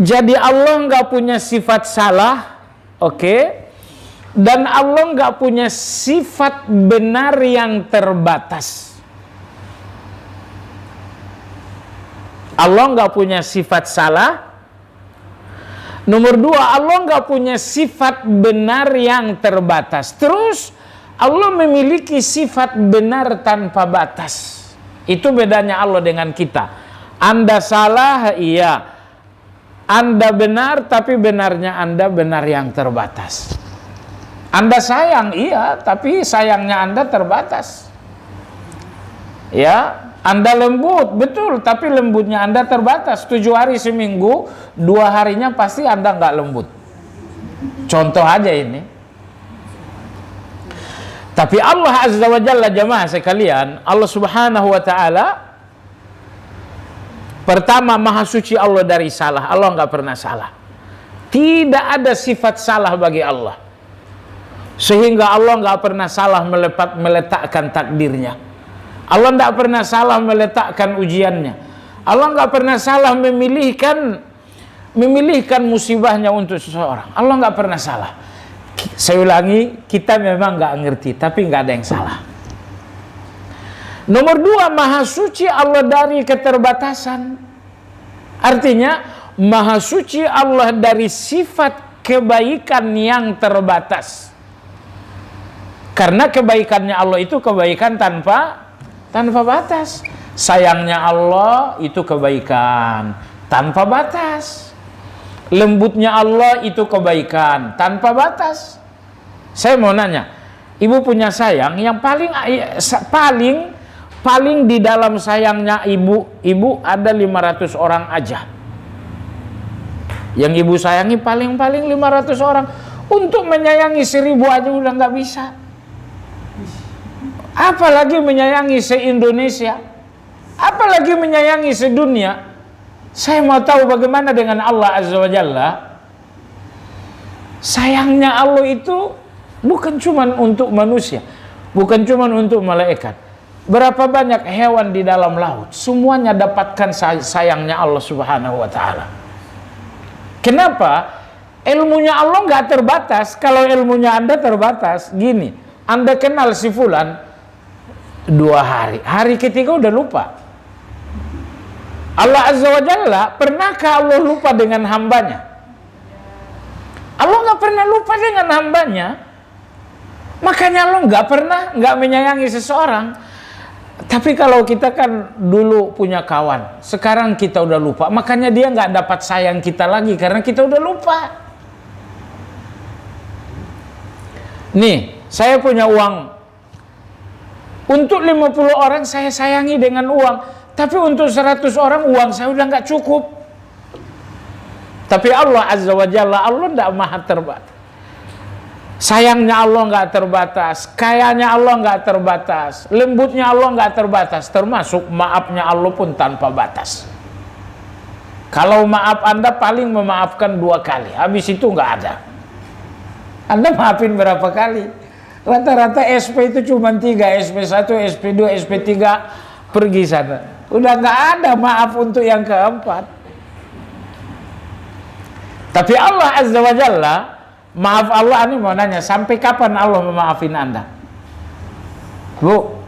Jadi Allah nggak punya sifat salah, Oke. Dan Allah nggak punya sifat benar yang terbatas. Allah nggak punya sifat salah. Nomor dua, Allah nggak punya sifat benar yang terbatas. Terus Allah memiliki sifat benar tanpa batas. Itu bedanya Allah dengan kita. Anda salah, iya. Anda benar, tapi benarnya Anda benar yang terbatas. Anda sayang, iya, tapi sayangnya Anda terbatas. Ya, Anda lembut, betul, tapi lembutnya Anda terbatas. 7 hari seminggu, 2 harinya pasti Anda nggak lembut. Contoh aja ini. Tapi Allah Azza wa Jalla, jamaah sekalian, Allah Subhanahu wa Ta'ala, pertama, maha suci Allah dari salah. Allah nggak pernah salah. Tidak ada sifat salah bagi Allah. Sehingga Allah nggak pernah salah meletakkan takdirnya. Allah nggak pernah salah meletakkan ujiannya. Allah nggak pernah salah memilihkan musibahnya untuk seseorang. Allah nggak pernah salah. Saya ulangi, kita memang nggak ngerti, tapi nggak ada yang salah. Nomor dua, maha suci Allah dari keterbatasan. Artinya, maha suci Allah dari sifat kebaikan yang terbatas. Karena kebaikannya Allah itu kebaikan tanpa batas. Sayangnya Allah itu kebaikan tanpa batas. Lembutnya Allah itu kebaikan tanpa batas. Saya mau nanya, ibu punya sayang yang paling di dalam sayangnya ibu ada 500 orang aja. Yang ibu sayangi paling 500 orang. Untuk menyayangi 1000 aja udah nggak bisa. Apalagi menyayangi se-Indonesia, apalagi menyayangi sedunia. Saya mau tahu bagaimana dengan Allah Azza wa Jalla. Sayangnya Allah itu bukan cuma untuk manusia, bukan cuma untuk malaikat. Berapa banyak hewan di dalam laut, semuanya dapatkan sayangnya Allah Subhanahu wa Ta'ala. Kenapa? Ilmunya Allah nggak terbatas. Kalau ilmunya Anda terbatas, gini, Anda kenal si fulan 2 hari, hari ketiga udah lupa. Allah Azza wa Jalla, pernahkah Allah lupa dengan hambanya? Allah nggak pernah lupa dengan hambanya. Makanya Allah nggak menyayangi seseorang. Tapi kalau kita kan dulu punya kawan, sekarang kita udah lupa. Makanya dia nggak dapat sayang kita lagi karena kita udah lupa. Nih, saya punya uang. Untuk 50 orang saya sayangi dengan uang, tapi untuk 100 orang uang saya udah nggak cukup. Tapi Allah Azza wa Jalla, Allah tidak maha terbatas. Sayangnya Allah nggak terbatas, kayanya Allah nggak terbatas, lembutnya Allah nggak terbatas, termasuk maafnya Allah pun tanpa batas. Kalau maaf Anda paling memaafkan 2 kali, habis itu nggak ada. Anda maafin berapa kali? Rata-rata SP itu cuma 3, SP1, SP2, SP3, pergi sana. Udah nggak ada maaf untuk yang keempat. Tapi Allah Azza wa Jalla, maaf Allah, ini mau nanya, sampai kapan Allah memaafin Anda? Bu,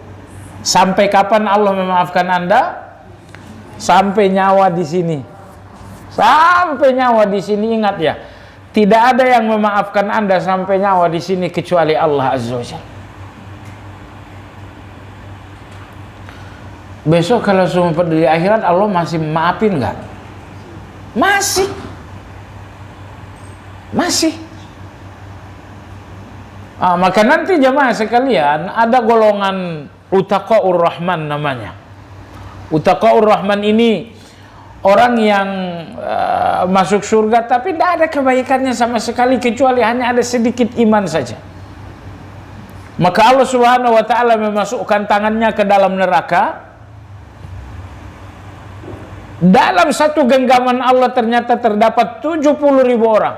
sampai kapan Allah memaafkan Anda? Sampai nyawa di sini. Sampai nyawa di sini, ingat ya. Tidak ada yang memaafkan Anda sampai nyawa di sini kecuali Allah Azza wa Jalla. Besok kalau semua di akhirat Allah masih maafin nggak? Masih. Maka nanti jamaah sekalian ada golongan Utaqaur Rahman namanya. Utaqaur Rahman ini orang yang masuk surga tapi tidak ada kebaikannya sama sekali kecuali hanya ada sedikit iman saja. Maka Allah Subhanahu wa Ta'ala memasukkan tangannya ke dalam neraka. Dalam satu genggaman Allah ternyata terdapat 70.000 orang.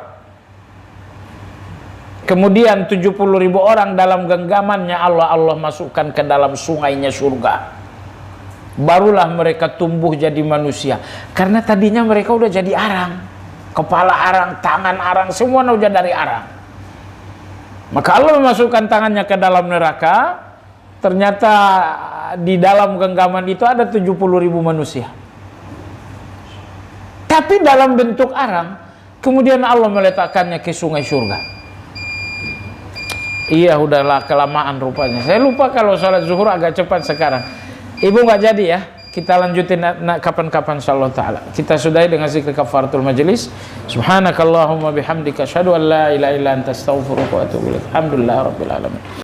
Kemudian 70.000 orang dalam genggamannya Allah masukkan ke dalam sungainya surga. Barulah mereka tumbuh jadi manusia. Karena tadinya mereka udah jadi arang. Kepala arang, tangan arang, semua udah dari arang. Maka Allah memasukkan tangannya ke dalam neraka. Ternyata di dalam genggaman itu ada 70.000 manusia, tapi dalam bentuk arang. Kemudian Allah meletakkannya ke sungai surga. Iya, udahlah kelamaan rupanya. Saya lupa kalau sholat zuhur agak cepat sekarang. Ibu nggak jadi ya. Kita lanjutin kapan-kapan insyaallah taala. Kita sudahi dengan zikir kafaratul majelis. Subhanakallahumma bihamdika asyhadu an la ilaha illa anta astaghfiruka wa atubu ilaik. Alhamdulillahirabbil alamin.